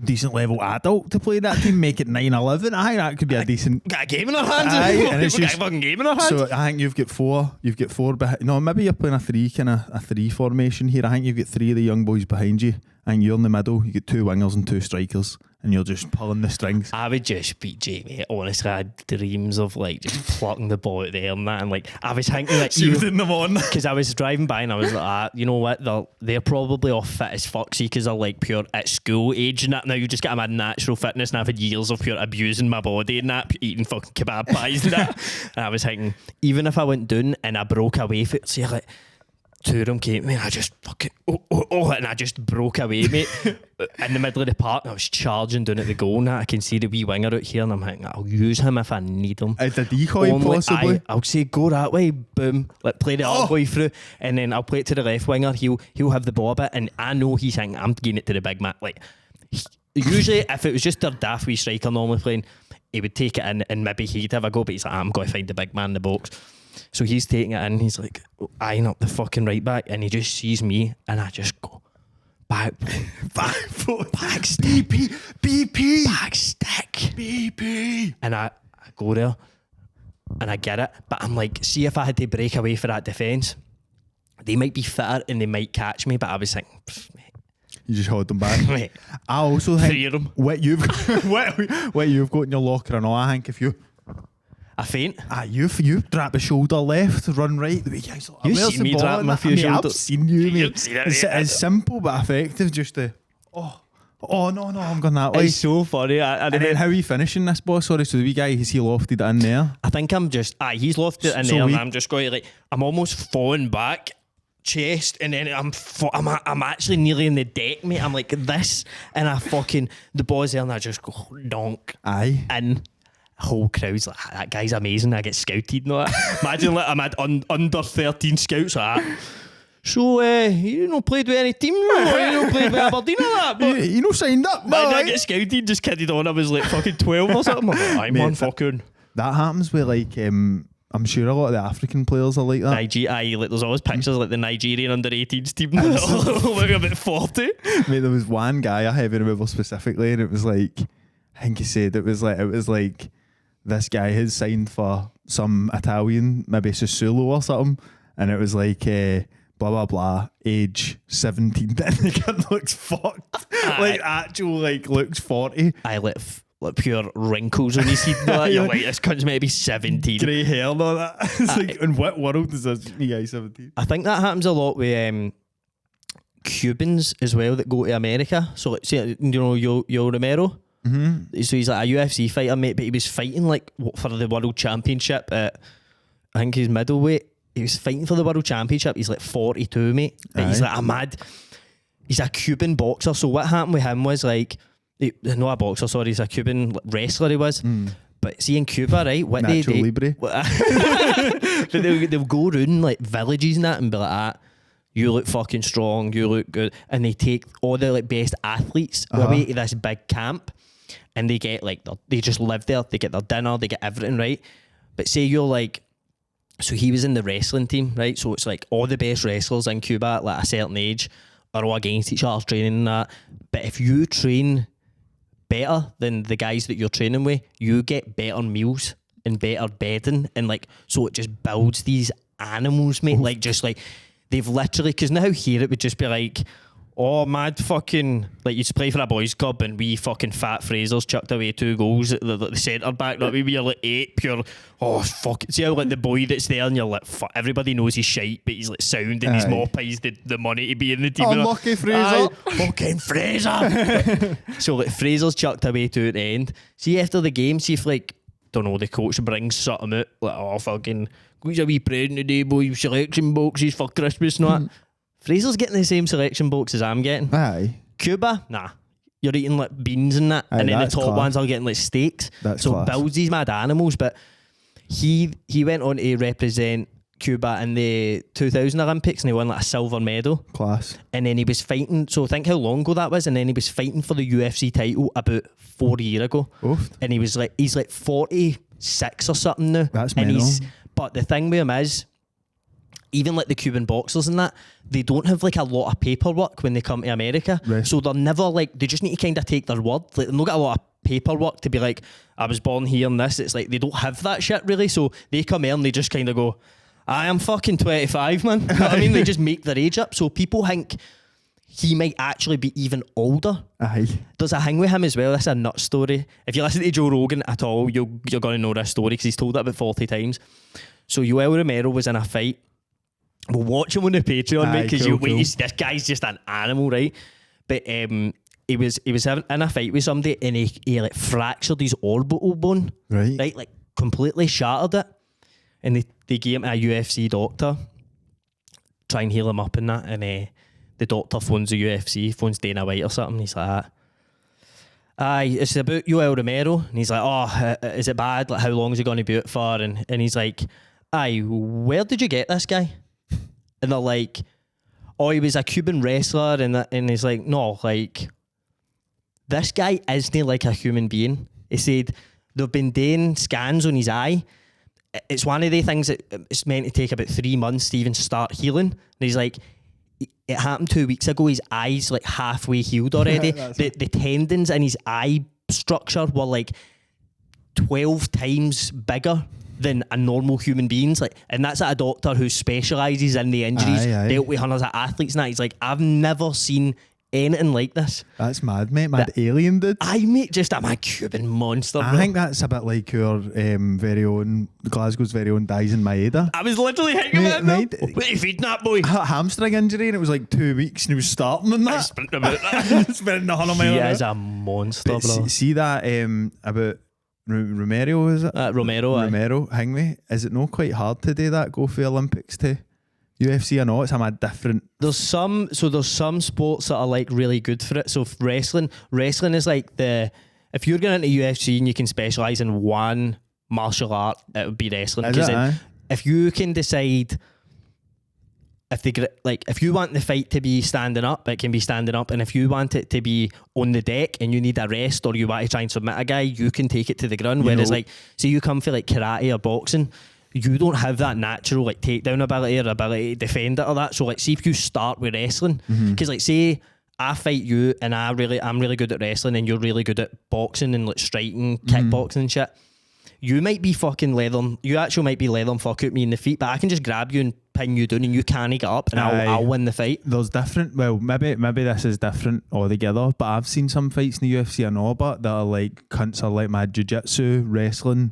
decent level adult to play that team, make it 9-11. I think that could be a decent. Got a game in our hands. And it's Got just, a fucking game in our hands. so I think you've got 4. You've got 4 behind. No, maybe you're playing a 3 formation here. I think you've got 3 of the young boys behind you, and you're in the middle. You get 2 wingers and 2 strikers, and you're just pulling the strings. I would just beat Jamie. Honestly, I had dreams of like just plucking the ball out there and that, and like I was thinking like Shooting them on. because I was driving by and I was like, you know what? They're probably off fit as fuck, see, because they're like pure at school age and that. Now you just get my natural fitness, and I've had years of pure abusing my body and that, eating fucking kebab pies and that. And I was thinking, even if I went down and I broke away from it, see, like 2 of them came to me and I just fucking and I just broke away, mate. In the middle of the park, I was charging down at the goal and I can see the wee winger out here and I'm thinking, I'll use him if I need him. It's a decoy, possibly. I'll say go that way, boom, like play the other boy through, and then I'll play it to the left winger. He'll have the ball a bit, and I know he's thinking I'm getting it to the big man. Like usually, if it was just their daft wee striker normally playing, he would take it in and maybe he'd have a go, but he's like, I'm going to find the big man in the box. So he's taking it in, he's like eyeing up the fucking right back, and he just sees me and I just go back stick, BP, back stick, BP, and I go there and I get it, but I'm like, see if I had to break away for that defence, they might be fitter and they might catch me, but I was thinking, mate, you just hold them back. Mate, I also think 3 of them. what you've got in your locker and all, I think if you I faint. You drop a shoulder left, run right. The way guys like, You've where's seen the me ball? dropping a few I've shoulders. seen you, mate. You've seen it, It's simple but effective. Just to no, I'm going that way. It's so funny. And then how are you finishing this, boss? Sorry, so the wee guy, has he lofted it in there? I think I'm just he's lofted it in So there, and I'm just going to like, I'm almost falling back, chest, and then I'm actually nearly in the deck, mate. I'm like this, and I fucking the ball's there, and I just go donk. Aye. And whole crowd's like, that guy's amazing. I get scouted and all that. Imagine like I'm at under 13 scouts like that. So you not played with any team, or you not played with Aberdeen or that, but You know signed up, man, I boy. get scouted, just kidded on. I was like fucking 12 or something. I'm like, I'm Mate, on fucking That happens with like I'm sure a lot of the African players are like that. like there's always pictures of like the Nigerian under 18s team like about 40. Mate, there was one guy I even remember specifically, and it was like, I think he said it was like this guy had signed for some Italian, maybe Sassuolo or something, and it was like blah blah blah, age 17. Then the kid looks fucked, like actual like looks 40. I like pure wrinkles on his head. Like, you're like, this cunt's maybe 17. Grey hair and all that. It's like, in what world is this guy 17? I think that happens a lot with Cubans as well that go to America. So like, say, you know, Yo Romero. Mm-hmm. So he's like a UFC fighter, mate, but he was fighting like for the world championship at, I think he's middleweight. he was fighting for the world championship. He's like 42, mate. But he's like a mad. He's a Cuban boxer. So what happened with him was like, not a boxer, sorry, he's a Cuban wrestler. He was. But see in Cuba, right? What Nacho they Libre. but they'll go around like villages and that and be like, you look fucking strong, you look good, and they take all the like best athletes away to this big camp, and they get like they just live there. They get their dinner, they get everything, right? But say you're like, so he was in the wrestling team, right? So it's like all the best wrestlers in Cuba at like a certain age are all against each other training and that. But if you train better than the guys that you're training with, you get better meals and better bedding, and like so it just builds these animals, mate. Like just like they've literally, because now here it would just be like, oh mad fucking, like you'd play for a boys club and we fucking fat Fraser's chucked away 2 goals at the centre back, that we are like 8 pure, oh fuck, see how like the boy that's there and you're like, fuck, everybody knows he's shite but he's like sound and he's more pays the money to be in the team. Unlucky Fraser. Fucking Fraser. So like Fraser's chucked away to at the end. See after the game, see if like, don't know, the coach brings something out like, oh fucking, who's a wee present today, boy, selection boxes for Christmas and that. Fraser's getting the same selection box as I'm getting. Aye. Cuba, nah. You're eating like beans and that. Aye, and then the top class. ones are getting like steaks. That's so class. it builds these mad animals. But he went on to represent Cuba in the 2000 Olympics and he won like a silver medal. Class. And then he was fighting, so think how long ago that was, and then he was fighting for the UFC title about 4 years ago. Oof. And he was like, he's like 46 or something now. That's and mental. But the thing with him is, even like the Cuban boxers and that, they don't have like a lot of paperwork when they come to America. Right. So they're never like, they just need to kind of take their word. Like, they've not got a lot of paperwork to be like, I was born here and this. It's like, they don't have that shit really. So they come here and they just kind of go, I am fucking 25, man. You know what I mean? They just make their age up. So people think he might actually be even older. Aye. There's a thing with him as well. That's a nut story. If you listen to Joe Rogan at all, you're going to know this story because he's told it about 40 times. So Yoel Romero was in a fight. We'll watch him on the Patreon, mate, because cool. this guy's just an animal, right? But he was having in a fight with somebody and he like fractured his orbital bone, Right. like completely shattered it. And they gave him a UFC doctor, try and heal him up and that. And the doctor phones the UFC, phones Dana White or something. He's like, aye, it's about Yoel Romero. And he's like, oh, is it bad? Like, how long is he going to be out for? And he's like, aye, where did you get this guy? And they're like, oh, he was a Cuban wrestler. And he's like, no, like, this guy isn't like a human being. He said they've been doing scans on his eye. It's one of the things that it's meant to take about 3 months to even start healing. And he's like, it happened 2 weeks ago. His eye's like halfway healed already. the tendons in his eye structure were like 12 times bigger than a normal human being's. Like, and that's at a doctor who specialises in the injuries, dealt with hundreds of athletes and that. He's like, I've never seen anything like this. That's mad, mate. Mad alien dude. I mate, just a mad Cuban monster, bro. I think that's a bit like our very own, Glasgow's very own Dyson Maeda. I was literally thinking about mate, him. What are you feeding that boy? Hamstring injury and it was like 2 weeks and he was starting in that. Sprinting about that. Sprinting 100 miles. He is a monster, But bro. see that about Romero, is it? Romero. Romero, hang me. Is it not quite hard to do that? Go for Olympics to UFC? I know it's a mad different. There's some sports that are like really good for it. So wrestling is like if you're going into UFC and you can specialise in one martial art, it would be wrestling. Because if you can decide if you want the fight to be standing up, it can be standing up, and if you want it to be on the deck and you need a rest or you want to try and submit a guy, you can take it to the ground. Whereas like, say you come for like karate or boxing, you don't have that natural like takedown ability or ability to defend it or that. So like, see if you start with wrestling, because like, say I fight you and I'm really good at wrestling and you're really good at boxing and like striking, kickboxing and shit. You might be fucking you actually might be leathering fuck out me in the feet, but I can just grab you and pin you down and you can't get up and I'll win the fight. There's different, well, maybe this is different altogether, but I've seen some fights in the UFC I know about that are like cunts are like mad jiu-jitsu, wrestling,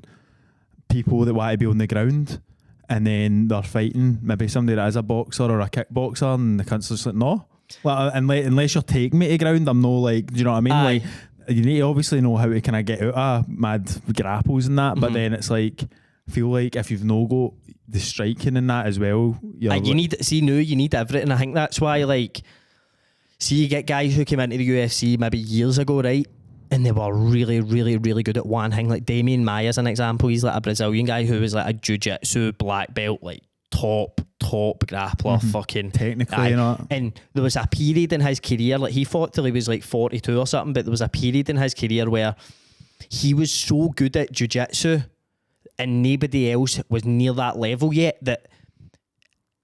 people that want to be on the ground, and then they're fighting maybe somebody that is a boxer or a kickboxer and the cunts are just like, no. Well, unless you're taking me to ground, I'm no like, do you know what I mean? Aye. Like, you need to obviously know how to kind of get out of mad grapples and that, but then it's like, I feel like if you've no got the striking in that as well. You need everything. I think that's why, like, see, you get guys who came into the UFC maybe years ago, right? And they were really, really, really good at one thing. Like Damian Maia's an example. He's like a Brazilian guy who was like a jiu-jitsu black belt, like top grappler, fucking technically, guy. you know. And there was a period in his career, like he fought till he was like 42 or something, but there was a period in his career where he was so good at jiu-jitsu and nobody else was near that level yet, that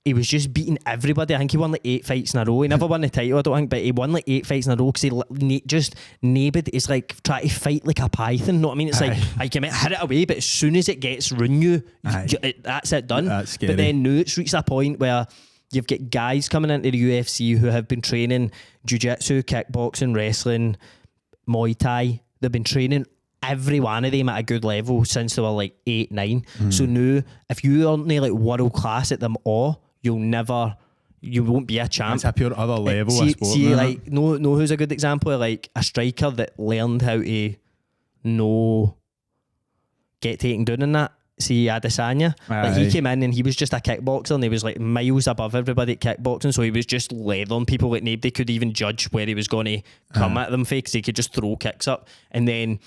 he was just beating everybody. I think he won like 8 fights in a row. He never won the title, I don't think, but he won like 8 fights in a row because he just nobody is like trying to fight like a python. You know what I mean? It's like I can hit it away, but as soon as it gets run you, that's it done. That's scary. But then now it's reached a point where you've got guys coming into the UFC who have been training jiu-jitsu, kickboxing, wrestling, Muay Thai. They've been training every one of them at a good level since they were like 8, 9. So now, if you aren't like world class at them all, you won't be a champ. It's a pure other level of sport. See, like, no, who's a good example of like a striker that learned how to get taken down in that? See, Adesanya. Like, he came in and he was just a kickboxer and he was like miles above everybody at kickboxing, so he was just leathering people like nobody could even judge where he was going to come at them for, because he could just throw kicks up. And then,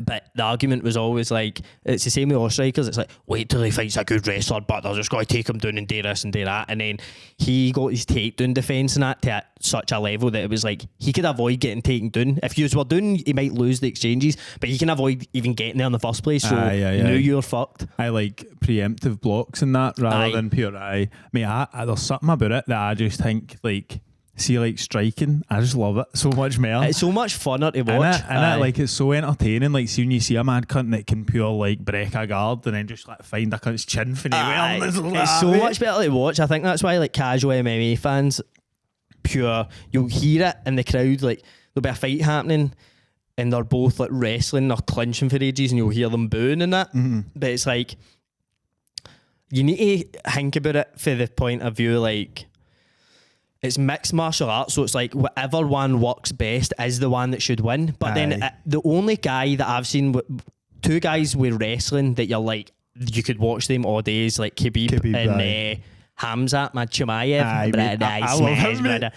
but the argument was always like, it's the same with all strikers, it's like, wait till he fights a good wrestler, but they're just going to take him down and do this and do that. And then he got his takedown defence and that to such a level that it was like, he could avoid getting taken down. If you were down, he might lose the exchanges, but he can avoid even getting there in the first place. So now you're fucked. I like preemptive blocks and that rather than pure eye. I mean, there's something about it that I just think, like, see, like striking, I just love it so much more. It's so much funner to watch. And like, it's so entertaining. Like, see, when you see a mad cunt that can pure like break a guard and then just like find a cunt's chin for anywhere. It's so much better to watch. I think that's why like casual MMA fans, you'll hear it in the crowd. Like, there'll be a fight happening and they're both like wrestling, they're clinching for ages, and you'll hear them booing and that. But it's like, you need to think about it for the point of view, like, it's mixed martial arts, so it's like whatever one works best is the one that should win. But then the only guy that I've seen, 2 guys with wrestling that you're like, you could watch them all day, is like Khabib and Hamzat Chimaev. I love him.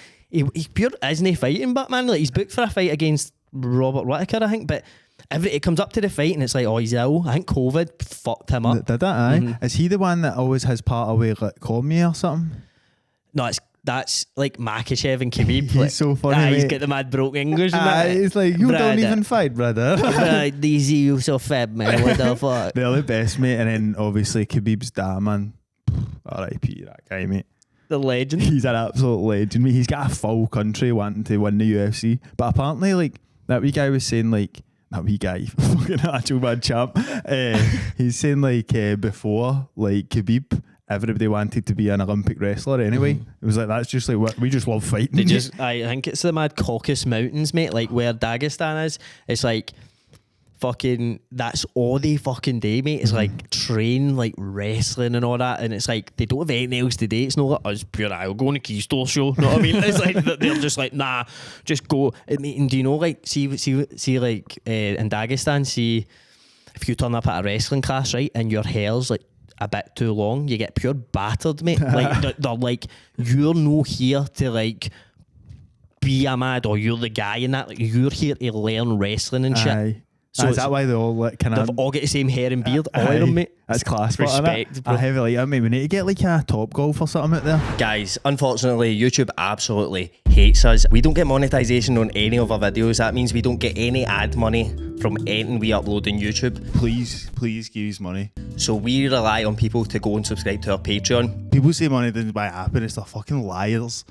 He's pure, isn't he, fighting? But man, like, he's booked for a fight against Robert Whittaker, I think. But it comes up to the fight and it's like, oh, he's ill. I think COVID fucked him up. Did that? Is he the one that always has part away like Cormier or something? No, that's like Makachev and Khabib. He's so funny. He's got the mad broken English. It's like, you don't even fight, brother. These you so fat, man. What the fuck? They're the best, mate. And then obviously Khabib's dad, man. R.I.P. that guy, mate. The legend. He's an absolute legend, mate. He's got a full country wanting to win the UFC. But apparently, like, that wee guy was saying, like, that wee guy, fucking actual bad champ. He's saying, like, before, like, Khabib, everybody wanted to be an Olympic wrestler anyway. It was like, that's just like, we just love fighting. I think it's the mad Caucasus Mountains, mate, like where Dagestan is. It's like fucking, that's all they fucking do, mate. It's like train, like wrestling and all that, and it's like they don't have anything else to do. It's not like us pure, I'll go on a key store show. You know what I mean? It's like they're just like, nah, just go. And do you know, like, see like in Dagestan, see if you turn up at a wrestling class, right, and your hair's like a bit too long, you get pure battered, mate. Like they're like, you're no here to like be a mad, or you're the guy in that. Like, you're here to learn wrestling and shit. So is that why they all like kind of? They've all got the same hair and beard, all of them, mate. That's class. Respect, bro. I heavily like, I mean, we need to get like a Top Golf or something out there. Guys, unfortunately, YouTube absolutely hates us. We don't get monetization on any of our videos. That means we don't get any ad money from anything we upload on YouTube. Please give us money. So we rely on people to go and subscribe to our Patreon. People say money doesn't buy happiness. They're fucking liars.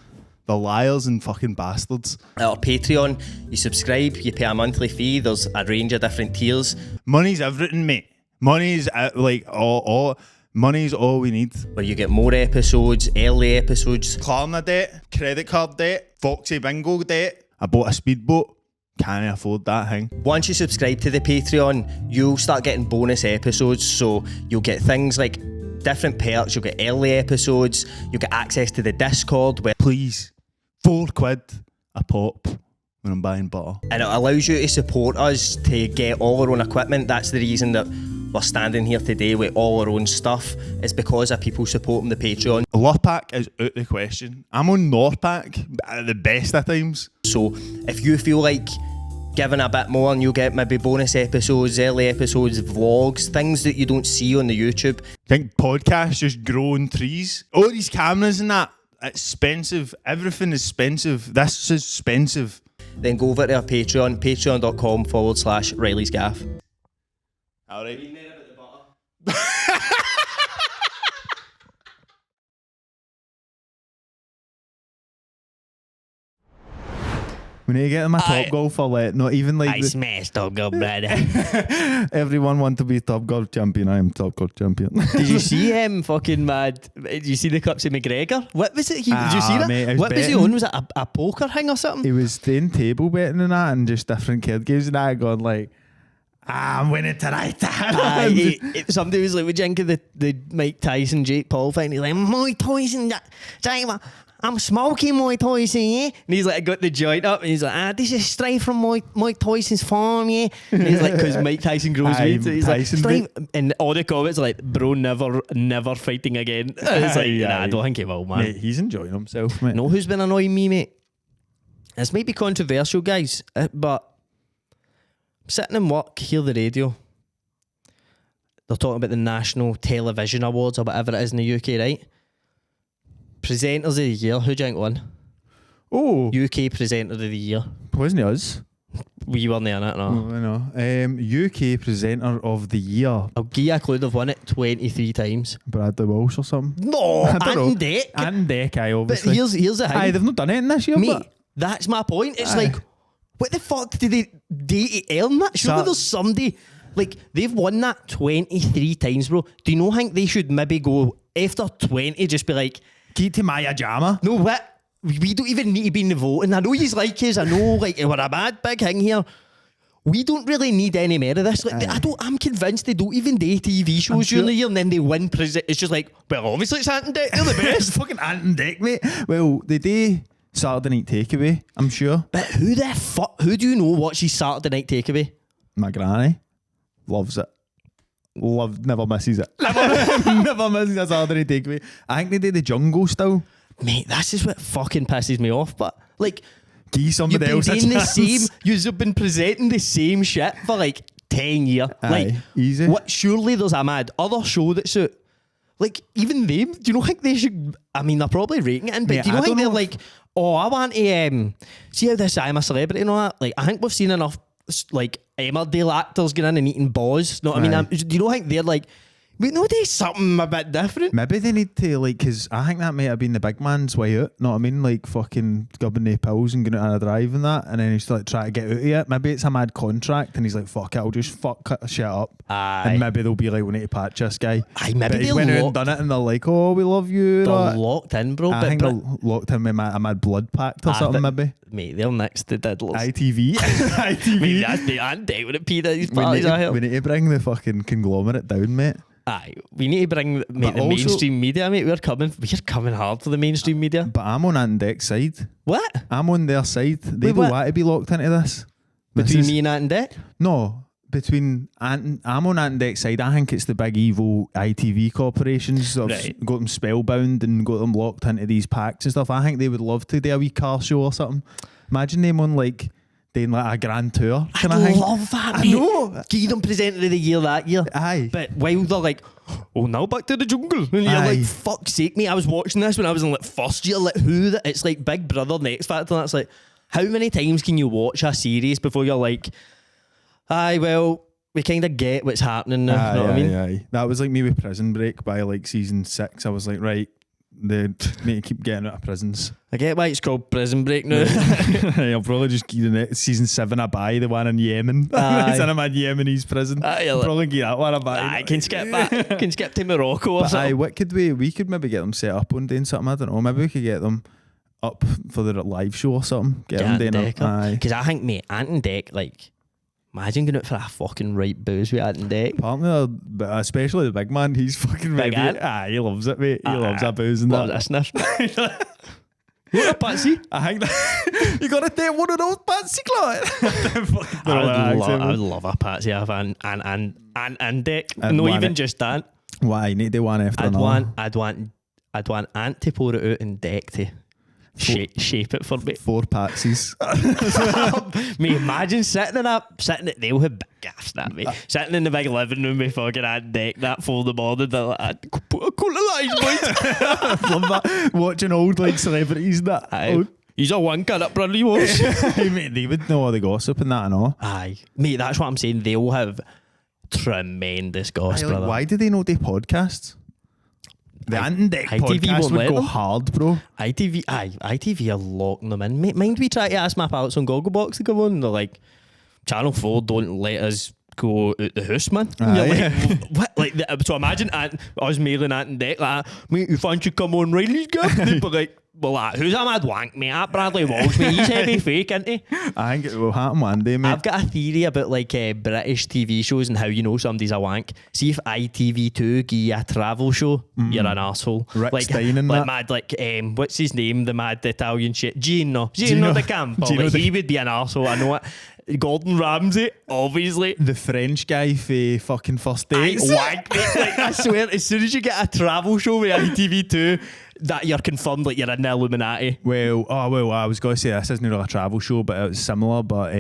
They're liars and fucking bastards. At our Patreon, you subscribe, you pay a monthly fee. There's a range of different tiers. Money's everything, mate. Money's like all. Money's all we need. Where you get more episodes, early episodes. Klarna debt, credit card debt, Foxy Bingo debt. I bought a speedboat. Can't afford that thing. Once you subscribe to the Patreon, you'll start getting bonus episodes. So you'll get things like different perks. You'll get early episodes. You'll get access to the Discord. Where please, £4 a pop when I'm buying butter. And it allows you to support us to get all our own equipment. That's the reason that we're standing here today with all our own stuff, it's because of people supporting the Patreon. Lurpak is out the question. I'm on Norpak at the best of times. So if you feel like giving a bit more and you'll get maybe bonus episodes, early episodes, vlogs, things that you don't see on the YouTube. I think podcasts just growing trees. All these cameras and that, it's expensive. Everything is expensive. This is expensive. Then go over to our Patreon, patreon.com/Reilly's Gaff. Alright. We need to get my top goal for not even like. I smashed Top Golf, brother. Everyone want to be top golf champion. I am top golf champion. Did you see him fucking mad? Did you see the clips of McGregor? What was it? Did you see that? Mate, what was he on? Was it a poker thing or something? He was doing table betting and that, and just different card games and that, going like, I'm winning tonight. Somebody was like, "Would you think of the Mike Tyson Jake Paul fight?" And he's like, "Mike Tyson, I'm smoking Mike Tyson, yeah." And he's like, got the joint up, and he's like, "This is straight from Mike Tyson's farm, yeah." And he's like, because Mike Tyson grows weed, so he's Tyson like, and all the comments are like, "Bro, never fighting again." It's like, nah, I don't think he will, man. Mate, he's enjoying himself, mate. Know who's been annoying me, mate? This might be controversial, guys, but I'm sitting in work, hear the radio. They're talking about the National Television Awards or whatever it is in the UK, right? Presenters of the year, who do you think won? Oh, UK Presenter of the Year. Wasn't it us? We weren't in it, no. Oh, I know. UK Presenter of the Year. I'll give you a clue, they've won it 23 times. Bradley Walsh or something. No, I don't know. Ant Deck. Ant Deck, obviously. But here's the thing. Aye, they've not done anything this year, Mate, but that's my point. It's like, what the fuck did they do to earn that? Surely there's somebody, like, they've won that 23 times, bro. Do you know, think they should maybe go, after 20, just be like, get to Maya Jama. no, what? We don't even need to be in the voting. I know he's like us. I know, like, we're a bad big thing here. We don't really need any more of this. Like, I'm convinced they don't even do TV shows during the year and then they win. It's just like, well, obviously it's Ant and Deck. They're the best. Fucking Ant and Deck, mate. Well, they do Saturday Night Takeaway, I'm sure. But who the fuck? Who do you know watches Saturday Night Takeaway? My granny loves it. Never misses it. Never misses a Saturday Night Takeaway. I think they do the Jungle still. Mate, this is what fucking pisses me off. But like, give somebody you've else been a doing the chance. same. You've been presenting the same shit for like 10 years. Like, easy. What? Surely there's a mad other show that's out. Like, even them. Do you not think they should? I mean, they're probably rating it in, but Mate, do you not I think don't they're know like, oh, I want to see how this I'm a Celebrity and all that. Like, I think we've seen enough like Emmerdale actors getting in and eating balls. Know what I mean? Do you not think they're like, we know there's something a bit different? Maybe they need to, like, because I think that might have been the big man's way out. Know what I mean? Like, fucking gubbing the pills and getting out on a drive and that, and then he's like trying to get out of it. Maybe it's a mad contract, and he's like, fuck it, I'll just cut shit up. Aye. And maybe they'll be like, we need to patch this guy. Aye, maybe but he's they're went out and locked. done it, and they're like, oh, we love you. They're that. locked in, bro. I think they're locked in with a mad blood pact or something, but, maybe. Mate, they're next to Diddlers. ITV. ITV. Mate, that's the Ant Deck with a P that these parties are here. We need to bring the fucking conglomerate down, mate. Aye, we need to bring the also, mainstream media, mate. We're coming hard for the mainstream media. But I'm on Ant Deck's side. What? I'm on their side. They Wait, don't what? want to be locked into this. Between me and Ant Deck? No, between I'm on Ant Deck's side. I think it's the big evil ITV corporations that have got them spellbound and got them locked into these packs and stuff. I think they would love to do a wee car show or something. Imagine them on like doing like a grand tour. I love that, mate. I know. Give them Presenter of the Year that year. Aye. But while they're like, oh, now back to the jungle. And you're like, fuck's sake, mate. I was watching this when I was in like first year. Like, it's like Big Brother, Next Factor. And it's like, how many times can you watch a series before you're like, aye, well, we kind of get what's happening now. You know what I mean? Aye. That was like me with Prison Break by like season 6. I was like, right, they need to keep getting out of prisons. I get why it's called Prison Break now. I'll probably just give the next season 7 a buy, the one in Yemen. It's in a mad Yemenese prison. I'll probably give that one a buy. I can skip back. Can skip to Morocco or but something. aye, what could we could maybe get them set up on doing something. I don't know. Maybe we could get them up for their live show or something. Get them doing it. Because I think, mate, Ant and Deck, like, imagine going out for a fucking right booze with Ant and Deck. Apparently, but especially the big man, he's fucking Big ready. Ant? Aye, he loves it, mate. He loves a booze and Loves that. a sniff. What a patsy. I think that you got to take one of those patsy clots. I would love a patsy off and Dick. And No, one even it. just that. Why? Need to one after another. I'd want Ant to pour it out and Deck to shape it for me. 4 patsies. Me, imagine they'll have big gaffs that me. Sitting in the big living room with fucking Ant Deck that full the morning, they're like, put a couple of lights, boys. Love that. Watching old like celebrities and that. Old. He's a wanker that Bradley was. Hey, mate, they would know all the gossip and that and all. Aye. Mate, that's what I'm saying. They'll have tremendous gossip, brother. Why do they know they podcasts? The Ant and Deck ITV podcast won't would let go them. hard, bro. ITV are locking them in. Mate, mind we try to ask my pals on Gogglebox to come on, and they're like, Channel 4 don't let us go out the house, man. And you're like, what? Like, so imagine us mailing Ant and Deck like, mate, you fancy come on Reilly's Gaff? They'd be like, well, who's a mad wank, mate? That Bradley Walsh, mate. He's heavy fake, isn't he? I think it will happen one day, mate. I've got a theory about like British TV shows and how you know somebody's a wank. See if ITV2 give you a travel show, you're an arsehole. Rick like, Stein and like that. mad, like what's his name? The mad Italian shit, Gino Gino de Campo. Gino Like, de- he would be an arsehole. I know it. Gordon Ramsay, obviously. The French guy for fucking First Dates. Wank, mate. Like, I swear, as soon as you get a travel show with ITV2, that you're confirmed like you're in the Illuminati. Well, I was going to say this isn't really a travel show, but it was similar. But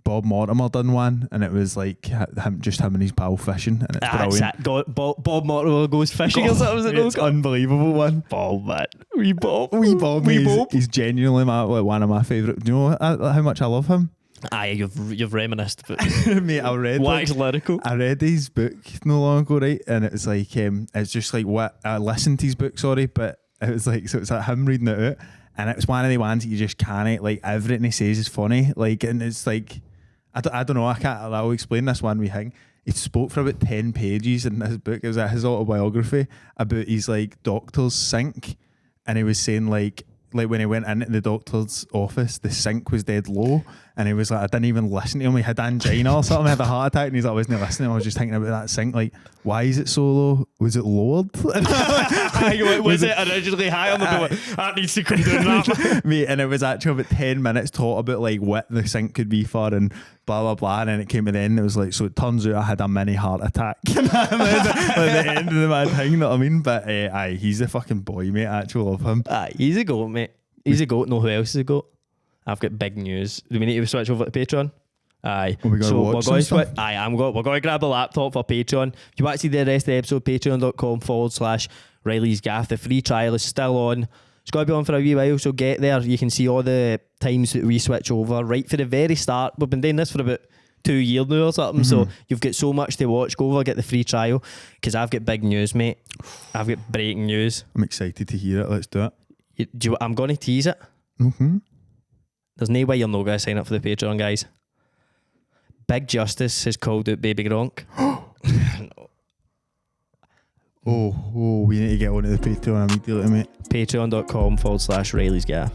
Bob Mortimer done one, and it was like him and his pal fishing, and it's brilliant. Bob Mortimer goes fishing or something. It's unbelievable one. Bob, man. Wee Bob. He's genuinely one of my favourite. Do you know how much I love him? Aye, you've reminisced. But Mate, I read wax lyrical. I read his book no long ago, right? And it was like it's just like what I listened to his book, sorry, but it was like it's like him reading it out, and it was one of the ones that you just can't like everything he says is funny, like, and it's like I don't know, I'll explain this one wee thing. He spoke for about 10 pages in this book. It was his autobiography about his like doctor's sink, and he was saying like when he went into the doctor's office, the sink was dead low, and he was like, I didn't even listen to him. He had angina or something, had a heart attack, and he's like, I wasn't listening. I was just thinking about that sink. Like, why is it so low? Was it lowered? was it originally high on the board? That needs to come down that. Mate, and it was actually about 10 minutes taught about like what the sink could be for and blah blah blah, and then it came to the end. It was like, so it turns out I had a mini heart attack at the end of the mad thing. You know what I mean? But aye, he's a fucking boy, mate. I actually love him. Aye, he's a goat, mate. He's a goat. Know who else is a goat? I've got big news. Do we need to switch over to Patreon? Aye. Well, we gotta so watch we're going some to we're going to grab a laptop for Patreon. If you want to see the rest of the episode, patreon.com/Reilly's Gaff. The free trial is still on. It's got to be on for a wee while, so get there. You can see all the times that we switch over right for the very start. We've been doing this for about 2 years now or something, so you've got so much to watch. Go over, get the free trial, because I've got big news, mate. I've got breaking news. I'm excited to hear it. Let's do it. I'm going to tease it. There's no way you're not going to sign up for the Patreon, guys. Big Justice has called out Baby Gronk. Oh, we need to get onto the Patreon immediately, mate. Patreon.com/Reilly's Gaff.